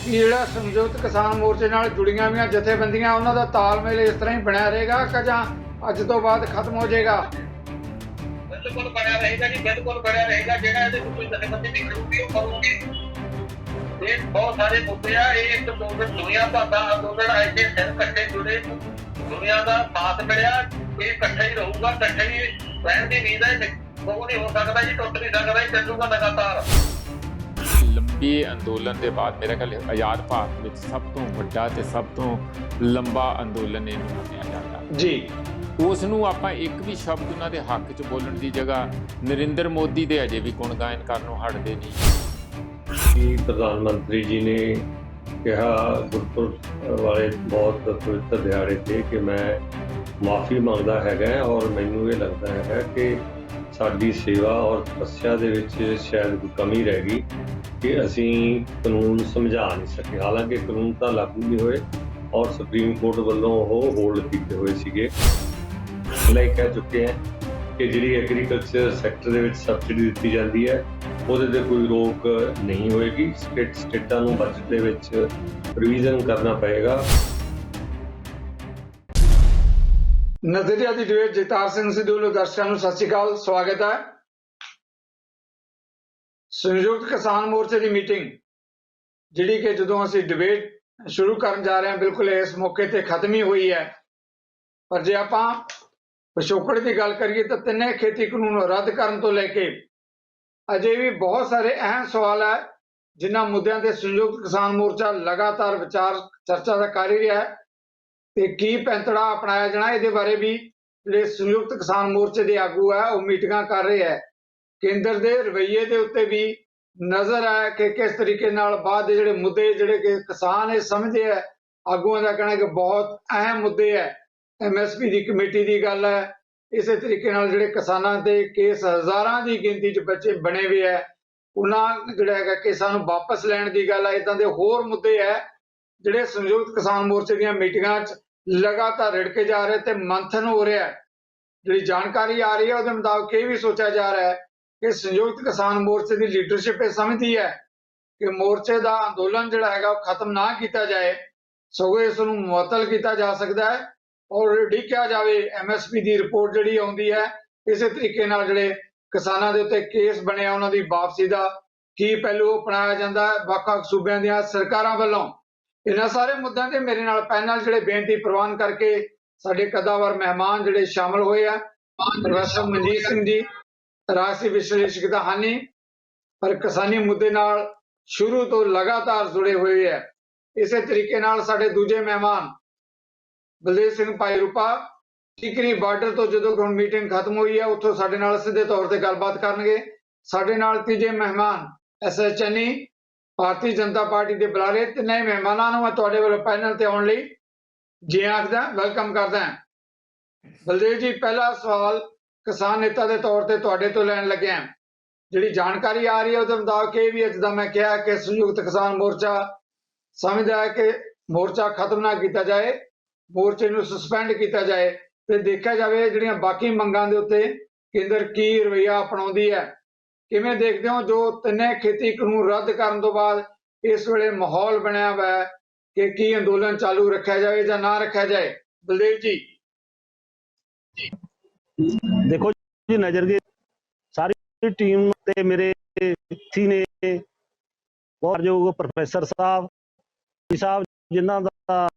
ਕਿ ਜਿਹੜਾ ਸੰਯੁਕਤ ਕਿਸਾਨ ਮੋਰਚੇ ਨਾਲ ਜੁੜੀਆਂ ਹੋਈਆਂ ਜਥੇਬੰਦੀਆਂ ਉਹਨਾਂ ਦਾ ਤਾਲਮੇਲ ਇਸ ਤਰ੍ਹਾਂ ਹੀ ਬਣਿਆ ਰਹੇਗਾ ਕਿ ਜਾਂ ਅੱਜ ਤੋਂ ਬਾਅਦ ਖਤਮ ਹੋ ਜਾਏਗਾ? ਬਿਲਕੁਲ ਬਣਿਆ ਰਹੇਗਾ ਜੀ, ਬਿਲਕੁਲ ਬਣਿਆ ਰਹੇਗਾ। ਜਿਹੜਾ ਇਹਦੇ ਵਿੱਚ ਕੋਈ ਜਥੇਬੰਦੀ ਨਿਕਲੂਗੀ ਉਹ ਕਰੂਗੀ। ਇਹ ਬਹੁਤ ਸਾਰੇ ਮੁੱਦੇ ਆ। ਇਹ ਇੱਕ ਦੁਨੀਆ ਦਾ ਅੰਦੋਲਨ ਆ, ਇੱਥੇ ਸਿਰ ਇਕੱਠੇ ਜੁੜੇ, ਦੁਨੀਆ ਦਾ ਸਾਥ ਮਿਲਿਆ, ਇਹ ਇਕੱਠੇ ਹੀ ਰਹੂਗਾ, ਇਕੱਠੇ ਹੀ ਰਹਿਣ ਦੀ ਨੀਂਦ ਹੈ। ਉਹ ਨਹੀਂ ਹੋ ਸਕਦਾ ਜੀ, ਟੁੱਟ ਨਹੀਂ ਸਕਦਾ, ਇਹ ਚੱਲੂਗਾ ਲਗਾਤਾਰ। ਲੰਬੇ ਅੰਦੋਲਨ ਦੇ ਬਾਅਦ ਮੇਰਾ ਖਿਆਲ ਆਜ਼ਾਦ ਭਾਰਤ ਵਿੱਚ ਸਭ ਤੋਂ ਵੱਡਾ ਤੇ ਸਭ ਤੋਂ ਲੰਬਾ ਅੰਦੋਲਨ ਇਹਨੂੰ ਮੰਨਿਆ ਜਾਂਦਾ ਜੀ। ਉਸ ਨੂੰ ਆਪਾਂ ਇੱਕ ਵੀ ਸ਼ਬਦ ਉਹਨਾਂ ਦੇ ਹੱਕ 'ਚ ਬੋਲਣ ਦੀ ਜਗ੍ਹਾ ਨਰਿੰਦਰ ਮੋਦੀ ਦੇ ਅਜੇ ਵੀ ਗੁਣ ਗਾਇਨ ਕਰਨੋਂ ਹਟਦੇ ਨਹੀਂ। ਪ੍ਰਧਾਨ ਮੰਤਰੀ ਜੀ ਨੇ ਕਿਹਾ ਗੁਰਪੁਰਬ ਵਾਲੇ ਬਹੁਤ ਪਵਿੱਤਰ ਦਿਹਾੜੇ ਤੇ ਕਿ ਮੈਂ ਮਾਫੀ ਮੰਗਦਾ ਹੈਗਾ ਔਰ ਮੈਨੂੰ ਇਹ ਲੱਗਦਾ ਹੈ ਕਿ ਸਾਡੀ ਸੇਵਾ ਔਰ ਤਪੱਸਿਆ ਦੇ ਵਿੱਚ ਸ਼ਾਇਦ ਕੋਈ ਕਮੀ ਰਹਿ ਗਈ ਕਿ ਅਸੀਂ ਕਾਨੂੰਨ ਸਮਝਾ ਨਹੀਂ ਸਕੇ। ਹਾਲਾਂਕਿ ਕਾਨੂੰਨ ਤਾਂ ਲਾਗੂ ਨਹੀਂ ਹੋਏ ਔਰ ਸੁਪਰੀਮ ਕੋਰਟ ਵੱਲੋਂ ਉਹ ਹੋਲਡ ਕੀਤੇ ਹੋਏ ਸੀਗੇ। ਪਹਿਲਾਂ ਹੀ ਕਹਿ ਚੁੱਕੇ ਹਾਂ ਕਿ ਜਿਹੜੀ ਐਗਰੀਕਲਚਰ ਸੈਕਟਰ ਦੇ ਵਿੱਚ ਸਬਸਿਡੀ ਦਿੱਤੀ ਜਾਂਦੀ ਹੈ ਉਹਦੇ ਤੇ ਕੋਈ ਰੋਕ ਨਹੀਂ ਹੋਏਗੀ। ਸਟੇਟਾਂ ਨੂੰ ਬਜਟ ਦੇ ਵਿੱਚ ਰਿਵੀਜ਼ਨ ਕਰਨਾ ਪਏਗਾ। ਨਜ਼ਰੀਆ ਦੀ ਡਿਬੇਟ ਜਗਤਾਰ ਸਿੰਘ ਸਿੱਧੂ ਨੂੰ ਦਰਸ਼ਕਾਂ ਨੂੰ ਸਤਿ ਸ਼੍ਰੀ ਅਕਾਲ, ਸਵਾਗਤ ਹੈ। ਸੰਯੁਕਤ ਕਿਸਾਨ ਮੋਰਚੇ ਦੀ ਮੀਟਿੰਗ ਜਿਹੜੀ ਕਿ ਜਦੋਂ ਅਸੀਂ ਡਿਬੇਟ ਸ਼ੁਰੂ ਕਰਨ ਜਾ ਰਹੇ ਹਾਂ ਬਿਲਕੁਲ ਇਸ ਮੌਕੇ ਤੇ ਖਤਮ ਹੀ ਹੋਈ ਹੈ। ਪਰ ਜੇ ਆਪਾਂ ਪਿਛੋਕੜ ਦੀ ਗੱਲ ਕਰੀਏ ਤਾਂ ਤਿੰਨੇ ਖੇਤੀ ਕਾਨੂੰਨ ਰੱਦ ਕਰਨ ਤੋਂ ਲੈ ਕੇ ਅਜੇ ਵੀ ਬਹੁਤ ਸਾਰੇ ਅਹਿਮ ਸਵਾਲ ਹੈ ਜਿਨ੍ਹਾਂ ਮੁੱਦਿਆਂ ਤੇ ਸੰਯੁਕਤ ਕਿਸਾਨ ਮੋਰਚਾ ਲਗਾਤਾਰ ਵਿਚਾਰ ਚਰਚਾ ਦਾ ਕਰ ਹੀ ਰਿਹਾ ਹੈ ਤੇ ਕੀ ਪੈਂਤੜਾ ਅਪਣਾਇਆ ਜਾਣਾ ਇਹਦੇ ਬਾਰੇ ਵੀ ਜਿਹੜੇ ਸੰਯੁਕਤ ਕਿਸਾਨ ਮੋਰਚੇ ਦੇ ਆਗੂ ਹੈ ਉਹ ਮੀਟਿੰਗਾਂ ਕਰ ਰਹੇ ਹੈ। ਕੇਂਦਰ ਦੇ ਰਵੱਈਏ ਦੇ ਉੱਤੇ ਵੀ ਨਜ਼ਰ ਹੈ ਕਿ ਕਿਸ ਤਰੀਕੇ ਨਾਲ ਬਾਅਦ ਦੇ ਜਿਹੜੇ ਮੁੱਦੇ ਜਿਹੜੇ ਕਿ ਕਿਸਾਨ ਇਹ ਸਮਝਦੇ ਹੈ, ਆਗੂਆਂ ਦਾ ਕਹਿਣਾ ਕਿ ਬਹੁਤ ਅਹਿਮ ਮੁੱਦੇ ਹੈ। MSP ਦੀ ਕਮੇਟੀ ਦੀ ਗੱਲ ਹੈ, ਇਸੇ ਤਰੀਕੇ ਨਾਲ ਜਿਹੜੇ ਕਿਸਾਨਾਂ ਦੇ ਕੇਸ ਹਜ਼ਾਰਾਂ ਦੀ ਗਿਣਤੀ 'ਚ ਬੱਚੇ ਬਣੇ ਹੋਏ ਹੈ ਉਹਨਾਂ ਜਿਹੜਾ ਹੈਗਾ ਕੇਸਾਂ ਨੂੰ ਵਾਪਸ ਲੈਣ ਦੀ ਗੱਲ ਹੈ। ਇੱਦਾਂ ਦੇ ਹੋਰ ਮੁੱਦੇ ਹੈ ਜਿਹੜੇ ਸੰਯੁਕਤ ਕਿਸਾਨ ਮੋਰਚੇ ਦੀਆਂ ਮੀਟਿੰਗਾਂ 'ਚ ਲਗਾਤਾਰ ਰਿੜਕੇ ਜਾ ਰਹੇ ਤੇ ਮੰਥਨ ਹੋ ਰਿਹਾ ਹੈ। ਜਿਹੜੀ ਜਾਣਕਾਰੀ ਆ ਰਹੀ ਹੈ ਉਹਦੇ ਮੁਤਾਬਕ ਇਹ ਵੀ ਸੋਚਿਆ ਜਾ ਰਿਹਾ ਹੈ ਕਿ ਸੰਯੁਕਤ ਕਿਸਾਨ ਮੋਰਚੇ ਦੀ ਲੀਡਰਸ਼ਿਪ ਇਹ ਸਮਝਦੀ ਹੈ ਕਿ ਮੋਰਚੇ ਦਾ ਅੰਦੋਲਨ ਜਿਹੜਾ ਹੈਗਾ ਉਹ ਖਤਮ ਨਾ ਕੀਤਾ ਜਾਏ, ਸਗੋਂ ਇਸ ਨੂੰ ਮੁਅੱਤਲ ਕੀਤਾ ਜਾ ਸਕਦਾ ਹੈ ਔਰ ਉਡੀਕਿਆ ਜਾਵੇ MSP ਦੀ ਰਿਪੋਰਟ ਜਿਹੜੀ ਆਉਂਦੀ ਹੈ। ਇਸੇ ਤਰੀਕੇ ਨਾਲ ਜਿਹੜੇ ਕਿਸਾਨਾਂ ਦੇ ਉੱਤੇ ਕੇਸ ਬਣਿਆ ਉਹਨਾਂ ਦੀ ਵਾਪਸੀ ਦਾ ਕੀ ਪਹਿਲੂ ਅਪਣਾਇਆ ਜਾਂਦਾ ਹੈ ਵੱਖ-ਵੱਖ ਸੂਬਿਆਂ ਦੀਆਂ ਸਰਕਾਰਾਂ ਵੱਲੋਂ। ਇਹਨਾਂ ਸਾਰੇ ਮੁੱਦਿਆਂ ਤੇ ਮੇਰੇ ਨਾਲ ਪੈਨਲ ਜਿਹੜੇ ਬੇਨਤੀ ਪ੍ਰਵਾਨ ਕਰਕੇ ਸਾਡੇ ਕਦਾਵਰ ਮਹਿਮਾਨ ਜਿਹੜੇ ਸ਼ਾਮਲ ਹੋਏ ਆ, ਪ੍ਰੋਫੈਸਰ ਮਨਜੀਤ ਸਿੰਘ ਜੀ, ਰਾਜਸੀ ਵਿਸ਼ਲੇਸ਼ਕ ਦਹਾਨੀ ਪਰ ਕਿਸਾਨੀ ਮੁੱਦੇ ਨਾਲ ਸ਼ੁਰੂ ਤੋਂ ਲਗਾਤਾਰ ਜੁੜੇ ਹੋਏ ਹੈ। ਇਸੇ ਤਰੀਕੇ ਨਾਲ ਸਾਡੇ ਦੂਜੇ ਮਹਿਮਾਨ ਬਲਦੇਵ ਸਿੰਘ ਭਾਈਰੂਪਾ ਟਿਕਰੀ ਬਾਰਡਰ ਤੋਂ ਜਦੋਂ ਹੁਣ ਮੀਟਿੰਗ ਖਤਮ ਹੋਈ ਹੈ ਉੱਥੋਂ ਸਾਡੇ ਨਾਲ ਸਿੱਧੇ ਤੌਰ ਤੇ ਗੱਲਬਾਤ ਕਰਨਗੇ। ਸਾਡੇ ਨਾਲ ਤੀਜੇ ਮਹਿਮਾਨ SS ਚੰਨੀ ਭਾਰਤੀ ਜਨਤਾ ਪਾਰਟੀ ਦੇ ਬੁਲਾਰੇ। ਤਿੰਨੇ ਮਹਿਮਾਨਾਂ ਨੂੰ ਮੈਂ ਤੁਹਾਡੇ ਵੱਲੋਂ ਪੈਨਲ ਤੇ ਆਉਣ ਲਈ ਜੀ ਆਖਦਾ, ਵੈਲਕਮ ਕਰਦਾ ਹਾਂ। ਬਲਦੇਵ ਜੀ, ਪਹਿਲਾ ਸਵਾਲ ਕਿਸਾਨ ਨੇਤਾ ਦੇ ਤੌਰ ਤੇ ਤੁਹਾਡੇ ਤੋਂ ਲੈਣ ਲੱਗਿਆ। ਜਿਹੜੀ ਜਾਣਕਾਰੀ ਆ ਰਹੀ ਹੈ ਉਹਦੇ ਮੁਤਾਬਕ ਇਹ ਵੀ ਜਿੱਦਾਂ ਮੈਂ ਕਿਹਾ ਕਿ ਸੰਯੁਕਤ ਕਿਸਾਨ ਮੋਰਚਾ ਸਮਝਦਾ ਹੈ ਕਿ ਮੋਰਚਾ ਖਤਮ ਨਾ ਕੀਤਾ ਜਾਏ, ਮੋਰਚੇ ਨੂੰ ਸਸਪੈਂਡ ਕੀਤਾ ਜਾਏ ਤੇ ਦੇਖਿਆ ਜਾਵੇ ਜਿਹੜੀਆਂ ਬਾਕੀ ਮੰਗਾਂ ਦੇ ਉੱਤੇ ਕੇਂਦਰ ਕੀ ਰਵੱਈਆ ਅਪਣਾਉਂਦੀ ਹੈ। ਕਿਵੇਂ ਦੇਖਦੇ ਹੋ ਜੋ ਤਿੰਨੇ ਖੇਤੀ ਕਾਨੂੰਨ ਰੱਦ ਕਰਨ ਤੋਂ ਬਾਅਦ ਇਸ ਵੇਲੇ ਮਾਹੌਲ ਬਣਿਆ ਹੋਇਆ ਹੈ ਕਿ ਕੀ ਅੰਦੋਲਨ ਚਾਲੂ ਰੱਖਿਆ ਜਾਵੇ ਜਾਂ ਨਾ ਰੱਖਿਆ ਜਾਏ? ਬਲਦੇਵ ਜੀ। ਦੇਖੋ ਜੀ, ਨਜ਼ਰਗੇ ਸਾਰੀ ਟੀਮ ਤੇ ਮੇਰੇ ਸਾਥੀ ਨੇ ਬਹੁਤ ਯੋਗ ਪ੍ਰੋਫੈਸਰ ਸਾਹਿਬ ਜਿਨ੍ਹਾਂ ਦਾ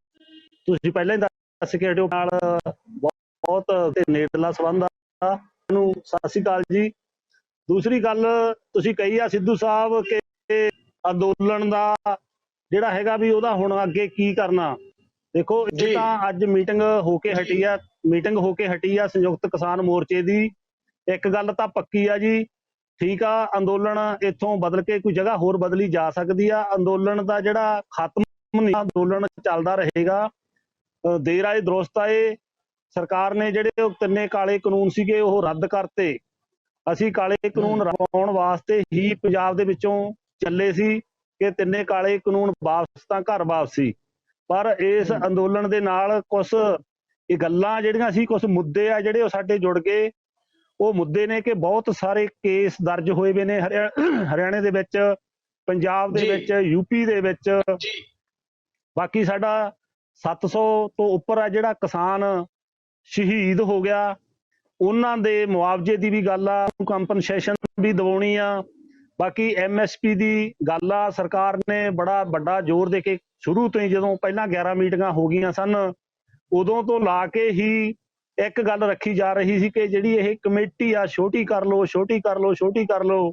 ਤੁਸੀਂ ਪਹਿਲਾਂ ਹੀ ਦੱਸ ਕੇ ਹਟੇ ਨਾਲ ਬਹੁਤ ਨੇੜਲਾ ਸੰਬੰਧ ਆ। ਨੂੰ ਸਤਿ ਸ਼੍ਰੀ ਅਕਾਲ ਜੀ। ਦੂਸਰੀ ਗੱਲ ਤੁਸੀਂ ਕਹੀ ਆ ਸਿੱਧੂ ਸਾਹਿਬ ਕਿ ਅੰਦੋਲਨ ਦਾ ਜਿਹੜਾ ਹੈਗਾ ਵੀ ਉਹਦਾ ਹੁਣ ਅੱਗੇ ਕੀ ਕਰਨਾ। ਦੇਖੋ ਇਹ ਤਾਂ ਅੱਜ ਮੀਟਿੰਗ ਹੋ ਕੇ ਹਟੀ ਆ ਸੰਯੁਕਤ ਕਿਸਾਨ ਮੋਰਚੇ ਦੀ। ਇੱਕ ਗੱਲ ਤਾਂ ਪੱਕੀ ਆ ਜੀ, ਠੀਕ ਆ, ਅੰਦੋਲਨ ਇੱਥੋਂ ਬਦਲ ਕੇ ਕੋਈ ਜਗ੍ਹਾ ਹੋਰ ਬਦਲੀ ਜਾ ਸਕਦੀ ਆ। ਅੰਦੋਲਨ ਦਾ ਜਿਹੜਾ ਖਤਮ ਨਹੀਂ, ਅੰਦੋਲਨ ਚੱਲਦਾ ਰਹੇਗਾ। ਦੇਰ ਆਏ ਦਰੁਸਤ ਆਏ, ਸਰਕਾਰ ਨੇ ਜਿਹੜੇ ਉਹ ਤਿੰਨੇ ਕਾਲੇ ਕਾਨੂੰਨ ਸੀਗੇ ਉਹ ਰੱਦ ਕਰਤੇ। ਅਸੀਂ ਕਾਲੇ ਕਾਨੂੰਨ ਰਵਾਉਣ ਵਾਸਤੇ ਹੀ ਪੰਜਾਬ ਦੇ ਵਿੱਚੋਂ ਚੱਲੇ ਸੀ ਕਿ ਤਿੰਨੇ ਕਾਲੇ ਕਾਨੂੰਨ ਵਾਪਸ ਤਾਂ ਘਰ ਵਾਪਸੀ। ਪਰ ਇਸ ਅੰਦੋਲਨ ਦੇ ਨਾਲ ਕੁਛ ਇਹ ਗੱਲਾਂ ਜਿਹੜੀਆਂ ਸੀ, ਕੁਛ ਮੁੱਦੇ ਆ ਜਿਹੜੇ ਉਹ ਸਾਡੇ ਜੁੜ ਗਏ। ਉਹ ਮੁੱਦੇ ਨੇ ਕਿ ਬਹੁਤ ਸਾਰੇ ਕੇਸ ਦਰਜ ਹੋਏ ਵੇ ਨੇ ਹਰਿਆਣੇ ਦੇ ਵਿੱਚ ਪੰਜਾਬ ਦੇ ਜੀ। ਵਿੱਚ ਯੂਪੀ ਦੇ ਵਿੱਚ ਬਾਕੀ ਸਾਡਾ 700 ਤੋਂ ਉੱਪਰ ਆ ਜਿਹੜਾ ਕਿਸਾਨ ਸ਼ਹੀਦ ਹੋ ਗਿਆ, ਉਹਨਾਂ ਦੇ ਮੁਆਵਜ਼ੇ ਦੀ ਵੀ ਗੱਲ ਆ, ਕੰਪਨਸੇਸ਼ਨ ਵੀ ਦਿਵਾਉਣੀ ਆ। ਬਾਕੀ MSP ਦੀ ਗੱਲ ਆ, ਸਰਕਾਰ ਨੇ ਬੜਾ ਵੱਡਾ ਜ਼ੋਰ ਦੇ ਕੇ ਸ਼ੁਰੂ ਤੋਂ ਹੀ, ਜਦੋਂ ਪਹਿਲਾਂ 11 ਮੀਟਿੰਗਾਂ ਹੋ ਗਈਆਂ ਸਨ, ਉਦੋਂ ਤੋਂ ਲਾ ਕੇ ਹੀ ਇੱਕ ਗੱਲ ਰੱਖੀ ਜਾ ਰਹੀ ਸੀ ਕਿ ਜਿਹੜੀ ਇਹ ਕਮੇਟੀ ਆ ਛੋਟੀ ਕਰ ਲਓ, ਛੋਟੀ ਕਰ ਲਓ, ਛੋਟੀ ਕਰ ਲਓ।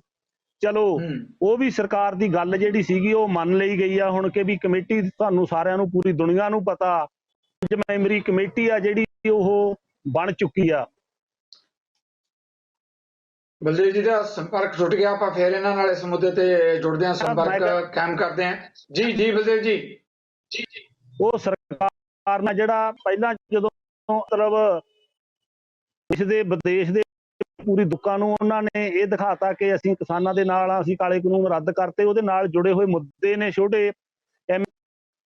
ਚਲੋ ਉਹ ਵੀ ਸਰਕਾਰ ਦੀ ਗੱਲ ਜਿਹੜੀ ਸੀਗੀ ਉਹ ਮੰਨ ਲਈ ਗਈ ਆ ਹੁਣ, ਕਿ ਵੀ ਕਮੇਟੀ ਤੁਹਾਨੂੰ ਸਾਰਿਆਂ ਨੂੰ, ਪੂਰੀ ਦੁਨੀਆ ਨੂੰ ਪਤਾ, 5 ਮੈਂਬਰੀ ਕਮੇਟੀ ਆ ਜਿਹੜੀ ਉਹ ਬਣ ਚੁੱਕੀ ਆ। ਬਲਦੇਵ ਜੀ ਦਾ ਸੰਪਰਕ ਟੁੱਟ ਗਿਆ, ਆਪਾਂ ਫੇਰ ਇਹਨਾਂ ਨਾਲ ਇਸ ਮੁੱਦੇ ਤੇ ਜੁੜਦੇ ਹਾਂ, ਸੰਪਰਕ ਕਾਇਮ ਕਰਦੇ ਹਾਂ। ਜੀ ਜੀ ਬਲਦੇਵ ਜੀ। ਉਹ ਸਰਕਾਰ ਨਾਲ ਜਿਹੜਾ ਪਹਿਲਾਂ ਜਦੋਂ ਮਤਲਬ ਇਸ ਦੇ ਵਿਦੇਸ਼ ਦੇ ਪੂਰੀ ਦੁੱਕਾਂ ਨੂੰ ਉਹਨਾਂ ਨੇ ਇਹ ਦਿਖਾਤਾ ਕਿ ਅਸੀਂ ਕਿਸਾਨਾਂ ਦੇ ਨਾਲ ਆ, ਅਸੀਂ ਕਾਲੇ ਕਾਨੂੰਨ ਰੱਦ ਕਰਤੇ, ਉਹਦੇ ਨਾਲ ਜੁੜੇ ਹੋਏ ਮੁੱਦੇ ਨੇ ਛੋਟੇ।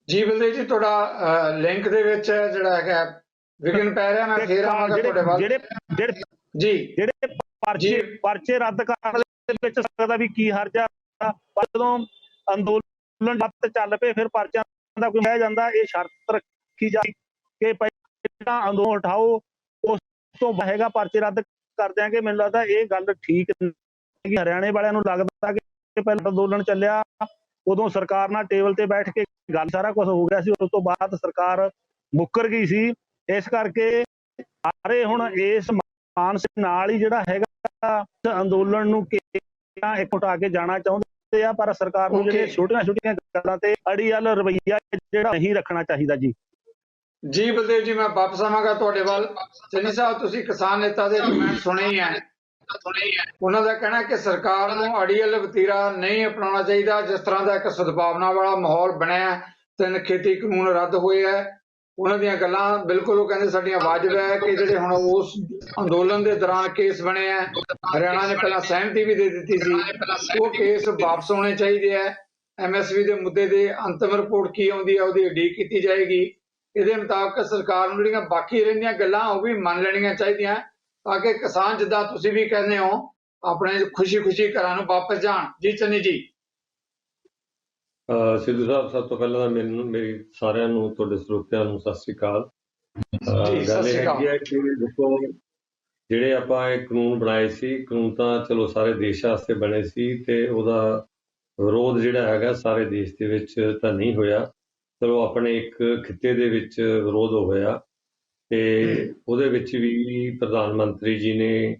ਜੀ ਬਲਦੇਵ ਜੀ, ਤੁਹਾਡਾ ਲਿੰਕ ਦੇ ਵਿੱਚ ਜਿਹੜਾ ਹੈਗਾ ਵਿਘਨ ਪੈ ਰਿਹਾ, ਮੈਂ ਫੇਰ ਆਵਾਂਗਾ ਤੁਹਾਡੇ ਵੱਲ। ਜਿਹੜੇ ਪਰਚੇ ਰੱਦ ਕਰਨ ਦੇ ਵਿੱਚ ਸਕਦਾ ਵੀ ਕੀ ਹਰਜ ਆ, ਪਰ ਜਦੋਂ ਅੰਦੋਲਨ ਲੱਤ ਚੱਲ ਪਏ ਫਿਰ ਪਰਚਿਆਂ ਦਾ ਕੋਈ ਰਹਿ ਜਾਂਦਾ। ਇਹ ਸ਼ਰਤ ਰੱਖੀ ਜਾਏ ਕਿ ਪਹਿਲਾਂ ਅੰਦੋਲਨ ਉਠਾਓ, ਉਸ ਤੋਂ ਹੈਗਾ ਪਰਚੇ ਰੱਦ ਕਰ ਦਿਆਂਗੇ। ਮੈਨੂੰ ਲੱਗਦਾ ਇਹ ਗੱਲ ਠੀਕ ਨਹੀਂ। ਹਰਿਆਣੇ ਵਾਲਿਆਂ ਨੂੰ ਲੱਗਦਾ ਕਿ ਪਹਿਲਾਂ ਅੰਦੋਲਨ ਚੱਲਿਆ, ਉਦੋਂ ਸਰਕਾਰ ਨਾਲ ਟੇਬਲ ਤੇ ਬੈਠ ਕੇ ਗੱਲ, ਸਾਰਾ ਕੁਝ ਹੋ ਗਿਆ ਸੀ, ਉਸ ਤੋਂ ਬਾਅਦ ਸਰਕਾਰ ਮੁੱਕਰ ਗਈ ਸੀ। ਇਸ ਕਰਕੇ ਸਾਰੇ ਹੁਣ ਇਸ ਮਾਨਸ ਨਾਲ ਹੀ ਜਿਹੜਾ ਹੈਗਾ ਅੰਦੋਲਨ ਨੂੰ ਇੱਕ ਉਠਾ ਕੇ ਜਾਣਾ ਚਾਹੁੰਦੇ ਆ, ਪਰ ਸਰਕਾਰ ਨੂੰ ਜਿਹੜੇ ਛੋਟੀਆਂ ਗੱਲਾਂ ਤੇ ਅੜੀਅਲ ਰਵੱਈਆ ਜਿਹੜਾ ਨਹੀਂ ਰੱਖਣਾ ਚਾਹੀਦਾ। ਜੀ ਜੀ ਬਲਦੇਵ ਜੀ, ਮੈਂ ਵਾਪਸ ਆਵਾਂਗਾ ਤੁਹਾਡੇ ਵੱਲ। ਚੰਨੀ ਸਾਹਿਬ, ਤੁਸੀਂ ਕਿਸਾਨ ਨੇਤਾ ਦੇ ਕਮੈਂਟ ਸੁਣੇ ਹੀ ਹੈ। ਉਹਨਾਂ ਦਾ ਕਹਿਣਾ ਕਿ ਸਰਕਾਰ ਨੂੰ ਅੜੀਅਲ ਵਤੀਰਾ ਨਹੀਂ ਅਪਣਾਉਣਾ ਚਾਹੀਦਾ। ਜਿਸ ਤਰ੍ਹਾਂ ਦਾ ਇੱਕ ਸਦਭਾਵਨਾ ਵਾਲਾ ਮਾਹੌਲ ਬਣਿਆ, 3 ਖੇਤੀ ਕਾਨੂੰਨ ਰੱਦ ਹੋਏ ਹੈ, ਉਹਨਾਂ ਦੀਆਂ ਗੱਲਾਂ ਬਿਲਕੁਲ ਉਹ ਕਹਿੰਦੇ ਸਾਡੀਆਂ ਵਾਜਬ ਹੈ। ਕਿ ਜਿਹੜੇ ਹੁਣ ਉਸ ਅੰਦੋਲਨ ਦੇ ਦੌਰਾਨ ਕੇਸ ਬਣੇ ਹੈ, ਹਰਿਆਣਾ ਨੇ ਪਹਿਲਾਂ ਸਹਿਮਤੀ ਵੀ ਦੇ ਦਿੱਤੀ ਸੀ, ਉਹ ਕੇਸ ਵਾਪਸ ਹੋਣੇ ਚਾਹੀਦੇ ਹੈ। MSP ਦੇ ਮੁੱਦੇ ਦੇ ਅੰਤਿਮ ਰਿਪੋਰਟ ਕੀ ਆਉਂਦੀ ਹੈ ਉਹਦੀ ਉਡੀਕ ਕੀਤੀ ਜਾਏਗੀ। ਇਹਦੇ ਮੁਤਾਬਕ ਸਰਕਾਰ ਨੂੰ ਜਿਹੜੀਆਂ ਬਾਕੀ ਰਹਿੰਦੀਆਂ ਗੱਲਾਂ ਉਹ ਵੀ ਮੰਨ ਲੈਣੀਆਂ ਚਾਹੀਦੀਆਂ, ਤਾਂ ਕਿ ਕਿਸਾਨ, ਜਿੱਦਾਂ ਤੁਸੀਂ ਵੀ ਕਹਿੰਦੇ ਹੋ, ਆਪਣੇ ਖੁਸ਼ੀ ਘਰਾਂ ਨੂੰ ਵਾਪਸ ਜਾਣ। ਜੀ ਚੰਨੀ ਜੀ। ਸਿੱਧੂ ਸਾਹਿਬ, ਸਭ ਤੋਂ ਪਹਿਲਾਂ ਤਾਂ ਮੇਰੀ ਸਾਰਿਆਂ ਨੂੰ, ਤੁਹਾਡੇ ਸਰੋਤਿਆਂ ਨੂੰ ਸਤਿ ਸ੍ਰੀ ਅਕਾਲ। ਗੱਲ ਇਹ ਹੈਗੀ ਹੈ ਕਿ ਦੇਖੋ, ਜਿਹੜੇ ਆਪਾਂ ਇਹ ਕਾਨੂੰਨ ਬਣਾਏ ਸੀ, ਕਾਨੂੰਨ ਤਾਂ ਚਲੋ ਸਾਰੇ ਦੇਸ਼ ਵਾਸਤੇ ਬਣੇ ਸੀ, ਤੇ ਉਹਦਾ ਵਿਰੋਧ ਜਿਹੜਾ ਹੈਗਾ ਸਾਰੇ ਦੇਸ਼ ਦੇ ਵਿੱਚ ਤਾਂ ਨਹੀਂ ਹੋਇਆ। ਚਲੋ ਆਪਣੇ ਇੱਕ ਖਿੱਤੇ ਦੇ ਵਿੱਚ ਵਿਰੋਧ ਹੋਇਆ, ਤੇ ਉਹਦੇ ਵਿੱਚ ਵੀ ਪ੍ਰਧਾਨ ਮੰਤਰੀ ਜੀ ਨੇ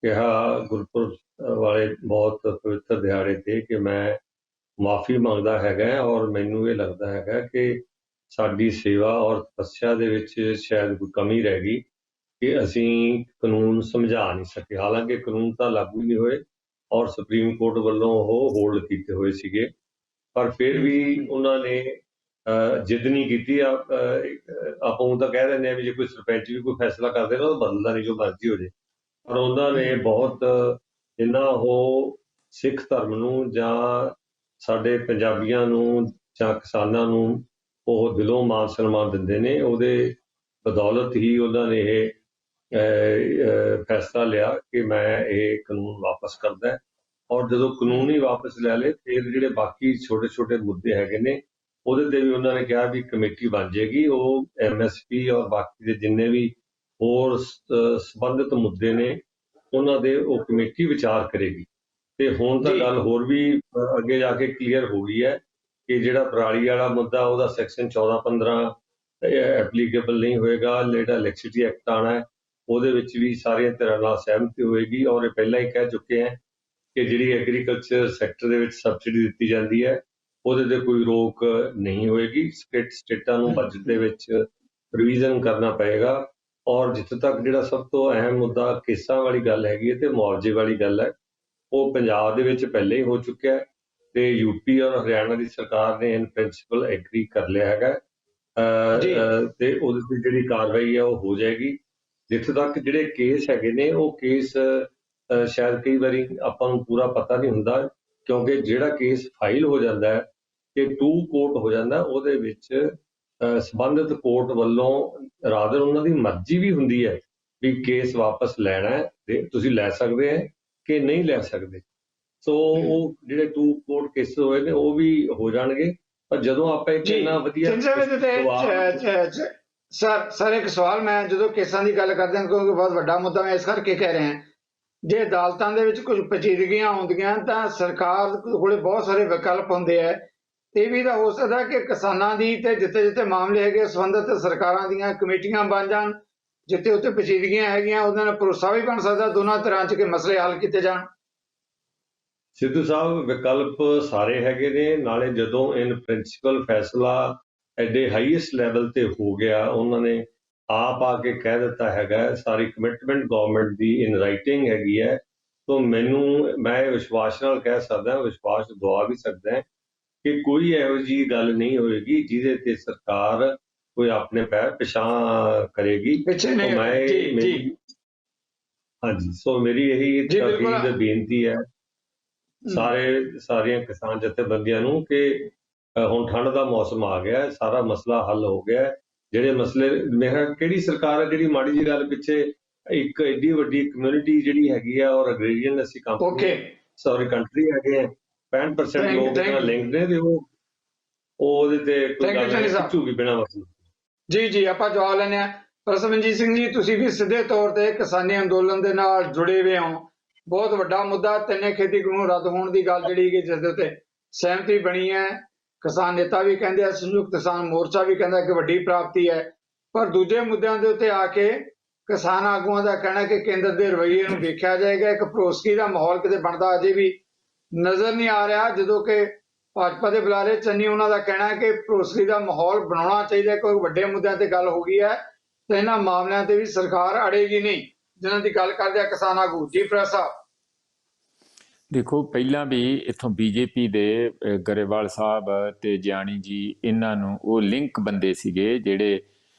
ਕਿਹਾ ਗੁਰਪੁਰਬ ਵਾਲੇ ਬਹੁਤ ਪਵਿੱਤਰ ਦਿਹਾੜੇ ਤੇ ਕਿ ਮੈਂ ਮਾਫੀ ਮੰਗਦਾ ਹੈਗਾ, ਔਰ ਮੈਨੂੰ ਇਹ ਲੱਗਦਾ ਹੈਗਾ ਕਿ ਸਾਡੀ ਸੇਵਾ ਔਰ ਤਪੱਸਿਆ ਦੇ ਵਿੱਚ ਸ਼ਾਇਦ ਕੋਈ ਕਮੀ ਰਹਿ ਗਈ ਕਿ ਅਸੀਂ ਕਾਨੂੰਨ ਸਮਝਾ ਨਹੀਂ ਸਕੇ। ਹਾਲਾਂਕਿ ਕਾਨੂੰਨ ਤਾਂ ਲਾਗੂ ਨਹੀਂ ਹੋਏ ਔਰ ਸੁਪਰੀਮ ਕੋਰਟ ਵੱਲੋਂ ਉਹ ਹੋਲਡ ਕੀਤੇ ਹੋਏ ਸੀਗੇ, ਪਰ ਫਿਰ ਵੀ ਉਹਨਾਂ ਨੇ ਜਿੱਦ ਨਹੀਂ ਕੀਤੀ। ਆਪਾਂ ਉਹ ਤਾਂ ਕਹਿ ਦਿੰਦੇ ਆ ਵੀ ਜੇ ਕੋਈ ਸਰਪੰਚ ਵੀ ਕੋਈ ਫੈਸਲਾ ਕਰਦੇ ਨਾ, ਉਹ ਬਦਲਦਾ ਨਹੀਂ, ਜੋ ਮਰਜ਼ੀ ਹੋ ਜੇ। ਪਰ ਉਹਨਾਂ ਨੇ ਬਹੁਤ, ਜਿੰਨਾ ਉਹ ਸਿੱਖ ਧਰਮ ਨੂੰ ਜਾਂ ਸਾਡੇ ਪੰਜਾਬੀਆਂ ਨੂੰ ਜਾਂ ਕਿਸਾਨਾਂ ਨੂੰ ਉਹ ਦਿਲੋਂ ਮਾਨ ਸਨਮਾਨ ਦਿੰਦੇ ਨੇ, ਉਹਦੇ ਬਦੌਲਤ ਹੀ ਉਹਨਾਂ ਨੇ ਇਹ ਫੈਸਲਾ ਲਿਆ ਕਿ ਮੈਂ ਇਹ ਕਾਨੂੰਨ ਵਾਪਸ ਕਰਦਾ। ਔਰ ਜਦੋਂ ਕਾਨੂੰਨ ਹੀ ਵਾਪਸ ਲੈ ਲਏ, ਫਿਰ ਜਿਹੜੇ ਬਾਕੀ ਛੋਟੇ ਮੁੱਦੇ ਹੈਗੇ ਨੇ, ਉਹਦੇ ਤੇ ਵੀ ਉਹਨਾਂ ਨੇ ਕਿਹਾ ਵੀ ਕਮੇਟੀ ਬਣ ਜਾਏਗੀ। ਉਹ MSP ਔਰ ਬਾਕੀ ਦੇ ਜਿੰਨੇ ਵੀ ਹੋਰ ਸੰਬੰਧਿਤ ਮੁੱਦੇ ਨੇ, ਉਹਨਾਂ ਦੇ ਉਹ ਕਮੇਟੀ ਵਿਚਾਰ ਕਰੇਗੀ। ਤੇ ਹੁਣ ਤਾਂ ਗੱਲ ਹੋਰ ਵੀ ਅੱਗੇ ਜਾ ਕੇ ਕਲੀਅਰ ਹੋ ਗਈ ਹੈ ਕਿ ਜਿਹੜਾ ਪਰਾਲੀ ਵਾਲਾ ਮੁੱਦਾ, ਉਹਦਾ ਸੈਕਸ਼ਨ 14-15 ਐਪਲੀਕੇਬਲ ਨਹੀਂ ਹੋਏਗਾ। ਜਿਹੜਾ ਇਲੈਕਟ੍ਰਿਸਿਟੀ ਐਕਟ ਆਉਣਾ ਹੈ, ਉਹਦੇ ਵਿੱਚ ਵੀ ਸਾਰੀਆਂ ਧਿਰਾਂ ਨਾਲ ਸਹਿਮਤੀ ਹੋਏਗੀ। ਔਰ ਇਹ ਪਹਿਲਾਂ ਹੀ ਕਹਿ ਚੁੱਕੇ ਹੈ ਕਿ ਜਿਹੜੀ ਐਗਰੀਕਲਚਰ ਸੈਕਟਰ ਦੇ ਵਿੱਚ ਸਬਸਿਡੀ ਦਿੱਤੀ ਜਾਂਦੀ ਹੈ, ਉਹਦੇ ਤੇ ਕੋਈ ਰੋਕ ਨਹੀਂ ਹੋਏਗੀ। ਸਟੇਟਾਂ ਨੂੰ ਬਜਟ ਦੇ ਵਿੱਚ ਰਿਵੀਜ਼ਨ ਕਰਨਾ ਪਏਗਾ। ਔਰ ਜਿੱਥੇ ਤੱਕ ਜਿਹੜਾ ਸਭ ਤੋਂ ਅਹਿਮ ਮੁੱਦਾ ਕੇਸਾਂ ਵਾਲੀ ਗੱਲ ਹੈਗੀ ਹੈ ਤੇ ਮੁਆਵਜ਼ੇ ਵਾਲੀ ਗੱਲ ਹੈ, ਉਹ ਪੰਜਾਬ ਦੇ ਵਿੱਚ ਪਹਿਲੇ ਹੀ ਹੋ ਚੁੱਕਿਆ ਹੈ, ਤੇ ਯੂਪੀ ਔਰ ਹਰਿਆਣਾ ਦੀ ਸਰਕਾਰ ਨੇ ਇਨ ਪ੍ਰਿੰਸੀਪਲ ਐਗਰੀ ਕਰ ਲਿਆ ਹੈਗਾ, ਤੇ ਉਹਦੇ ਤੇ ਜਿਹੜੀ ਕਾਰਵਾਈ ਹੈ ਉਹ ਹੋ ਜਾਏਗੀ। ਜਿੱਥੇ ਤੱਕ ਜਿਹੜੇ ਕੇਸ ਹੈਗੇ ਨੇ, ਉਹ ਕੇਸ ਸ਼ਾਇਦ ਕਈ ਵਾਰੀ ਆਪਾਂ ਨੂੰ ਪੂਰਾ ਪਤਾ ਨਹੀਂ ਹੁੰਦਾ, ਕਿਉਂਕਿ ਜਿਹੜਾ ਕੇਸ ਫਾਈਲ ਹੋ ਜਾਂਦਾ ਹੈ ਕਿ 2 ਕੋਰਟ ਹੋ ਜਾਂਦਾ, ਉਹਦੇ ਵਿੱਚ ਸੰਬੰਧਿਤ ਕੋਰਟ ਵੱਲੋਂ ਰਾਦਰ ਉਹਨਾਂ ਦੀ ਮਰਜ਼ੀ ਵੀ ਹੁੰਦੀ ਹੈ ਵੀ ਕੇਸ ਵਾਪਸ ਲੈਣਾ ਹੈ ਤੇ ਤੁਸੀਂ ਲੈ ਸਕਦੇ ਹੈ ਕਿ ਨਹੀਂ ਲੈ ਸਕਦੇ। ਸੋ ਉਹ ਜਿਹੜੇ 2 ਕੋਰਟ ਕੇਸ ਹੋਏ ਨੇ ਉਹ ਵੀ ਹੋ ਜਾਣਗੇ। ਪਰ ਜਦੋਂ ਆਪਾਂ ਇੱਕ ਜੀ ਇੰਨਾ ਵਧੀਆ ਸਰ ਇੱਕ ਸਵਾਲ, ਮੈਂ ਜਦੋਂ ਕੇਸਾਂ ਦੀ ਗੱਲ ਕਰਦੇ ਹਾਂ ਕਿਉਂਕਿ ਬਹੁਤ ਵੱਡਾ ਮੁੱਦਾ, ਮੈਂ ਇਸ ਕਰਕੇ ਕਹਿ ਰਿਹਾ ਜੇ ਅਦਾਲਤਾਂ ਦੇ ਵਿੱਚ ਕੁਝ ਪੇਚੀਦਗੀਆਂ ਆਉਂਦੀਆਂ ਤਾਂ ਸਰਕਾਰ ਕੋਲੇ ਬਹੁਤ ਸਾਰੇ ਵਿਕਲਪ ਹੁੰਦੇ ਆ। ਇਹ ਵੀ ਤਾਂ ਹੋ ਸਕਦਾ ਕਿ ਕਿਸਾਨਾਂ ਦੀ ਤੇ ਜਿੱਥੇ ਜਿੱਥੇ ਮਾਮਲੇ ਹੈਗੇ ਸੰਬੰਧਿਤ ਸਰਕਾਰਾਂ ਦੀਆਂ ਕਮੇਟੀਆਂ ਬਣ ਜਾਣ, ਜਿੱਥੇ ਉੱਥੇ ਪੇਚੀਦਗੀਆਂ ਹੈਗੀਆਂ ਉਹਦੇ ਨਾਲ ਭਰੋਸਾ ਵੀ ਬਣ ਸਕਦਾ ਦੋਨਾਂ ਤਰ੍ਹਾਂ 'ਚ ਕਿ ਮਸਲੇ ਹੱਲ ਕੀਤੇ ਜਾਣ। ਸਿੱਧੂ ਸਾਹਿਬ ਵਿਕਲਪ ਸਾਰੇ ਹੈਗੇ ਨੇ, ਨਾਲੇ ਜਦੋਂ ਇਨ ਪ੍ਰਿੰਸੀਪਲ ਫੈਸਲਾ ਐਡੇ ਹਾਈਐਸਟ ਲੈਵਲ ਤੇ ਹੋ ਗਿਆ, ਉਹਨਾਂ ਨੇ ਆਪ ਆ ਕੇ ਕਹਿ ਦਿੱਤਾ ਹੈਗਾ, ਸਾਰੀ ਕਮਿਟਮੈਂਟ ਗਵਰਨਮੈਂਟ ਦੀ ਇਨ ਰਾਈਟਿੰਗ ਹੈਗੀ ਹੈ। ਤਾਂ ਮੈਂ ਵਿਸ਼ਵਾਸ ਨਾਲ ਕਹਿ ਸਕਦਾ, ਵਿਸ਼ਵਾਸ ਦਵਾ ਵੀ ਸਕਦਾ ਕਿ ਕੋਈ ਇਹੋ ਜਿਹੀ ਗੱਲ ਨਹੀਂ ਹੋਏਗੀ ਜਿਹਦੇ ਤੇ ਸਰਕਾਰ ਕੋਈ ਆਪਣੇ ਪੈਰ ਪਿਛਾਂਹ ਕਰੇਗੀ। ਹਾਂਜੀ, ਸੋ ਮੇਰੀ ਇਹੀ ਤਕੀਦ ਬੇਨਤੀ ਹੈ ਸਾਰੀਆਂ ਕਿਸਾਨ ਜਥੇਬੰਦੀਆਂ ਨੂੰ ਕਿ ਹੁਣ ਠੰਡ ਦਾ ਮੌਸਮ ਆ ਗਿਆ, ਸਾਰਾ ਮਸਲਾ ਹੱਲ ਹੋ ਗਿਆ। ਜਿਹੜੇ ਮਸਲੇ ਮੇਰਾ ਕਿਹੜੀ ਸਰਕਾਰ ਹੈ ਜਿਹੜੀ ਮਾੜੀ ਜਿਹੀ ਗੱਲ ਪਿੱਛੇ ਇੱਕ ਐਡੀ ਵੱਡੀ ਕਮਿਊਨਿਟੀ ਜਿਹੜੀ ਹੈਗੀ ਆ ਔਰ ਅਗਰੇਰੀਅਨ ਅਸੀਂ ਕੰਟਰੀ ਹੈਗੇ ਆ, 65% ਲੋਕ ਨਾਲ ਲਿੰਕਡ ਨੇ ਤੇ ਉਹਦੇ ਤੇ ਕੋਈ ਗੱਲ ਖਿੱਚੂਗੀ ਬਿਨਾਂ ਮਸਲੇ। ਜੀ ਆਪਾਂ ਜਵਾਬ ਲੈਣੇ ਆ। ਰਸਮਨਜੀਤ ਸਿੰਘ ਜੀ, ਤੁਸੀਂ ਵੀ ਸਿੱਧੇ ਤੌਰ ਤੇ ਕਿਸਾਨੀ ਅੰਦੋਲਨ ਦੇ ਨਾਲ ਜੁੜੇ ਹੋਏ ਹੋ। ਬਹੁਤ ਵੱਡਾ ਮੁੱਦਾ ਤਿੰਨੇ ਖੇਤੀ ਕਾਨੂੰਨ ਰੱਦ ਹੋਣ ਦੀ ਗੱਲ ਜਿਹੜੀ ਕਿ ਜਿਸ ਦੇ ਉੱਤੇ ਸਹਿਮਤੀ ਬਣੀ ਹੈ। ਕਿਸਾਨ ਨੇਤਾ ਵੀ ਕਹਿੰਦੇ ਆ, ਸੰਯੁਕਤ ਕਿਸਾਨ ਮੋਰਚਾ ਵੀ ਕਹਿੰਦਾ ਕਿ ਵੱਡੀ ਪ੍ਰਾਪਤੀ ਹੈ। ਪਰ ਦੂਜੇ ਮੁੱਦਿਆਂ ਦੇ ਉੱਤੇ ਆ ਕੇ ਕਿਸਾਨ ਆਗੂਆਂ ਦਾ ਕਹਿਣਾ ਕਿ ਕੇਂਦਰ ਦੇ ਰਵੱਈਏ ਨੂੰ ਵੇਖਿਆ ਜਾਏਗਾ। ਇੱਕ ਭਰੋਸਗੀ ਦਾ ਮਾਹੌਲ ਕਿਤੇ ਬਣਦਾ ਅਜੇ ਵੀ ਨਜ਼ਰ ਨਹੀਂ ਆ ਰਿਹਾ, ਜਦੋਂ ਕਿ ਭਾਜਪਾ ਦੇ ਬੁਲਾਰੇ ਚੰਨੀ ਉਹਨਾਂ ਦਾ ਕਹਿਣਾ ਹੈ ਕਿ ਭਰੋਸਗੀ ਦਾ ਮਾਹੌਲ ਬਣਾਉਣਾ ਚਾਹੀਦਾ। ਕੋਈ ਵੱਡੇ ਮੁੱਦਿਆਂ ਤੇ ਗੱਲ ਹੋ ਗਈ ਹੈ ਤੇ ਇਹਨਾਂ ਮਾਮਲਿਆਂ ਤੇ ਵੀ ਸਰਕਾਰ ਅੜੇਗੀ ਨਹੀਂ, ਜਿਨ੍ਹਾਂ ਦੀ ਗੱਲ ਕਰਦੇ ਆ ਕਿਸਾਨ ਆਗੂ। ਜੀ ਪ੍ਰੈਸ ਸਾਹਿਬ ਦੇਖੋ, ਪਹਿਲਾਂ ਵੀ ਇੱਥੋਂ ਬੀਜੇਪੀ ਦੇ ਗਰੇਵਾਲ ਸਾਹਿਬ ਤੇ ਜਿਆਣੀ ਜੀ, ਇਹਨਾਂ ਨੂੰ ਉਹ ਲਿੰਕ ਬੰਦੇ ਸੀਗੇ ਜਿਹੜੇ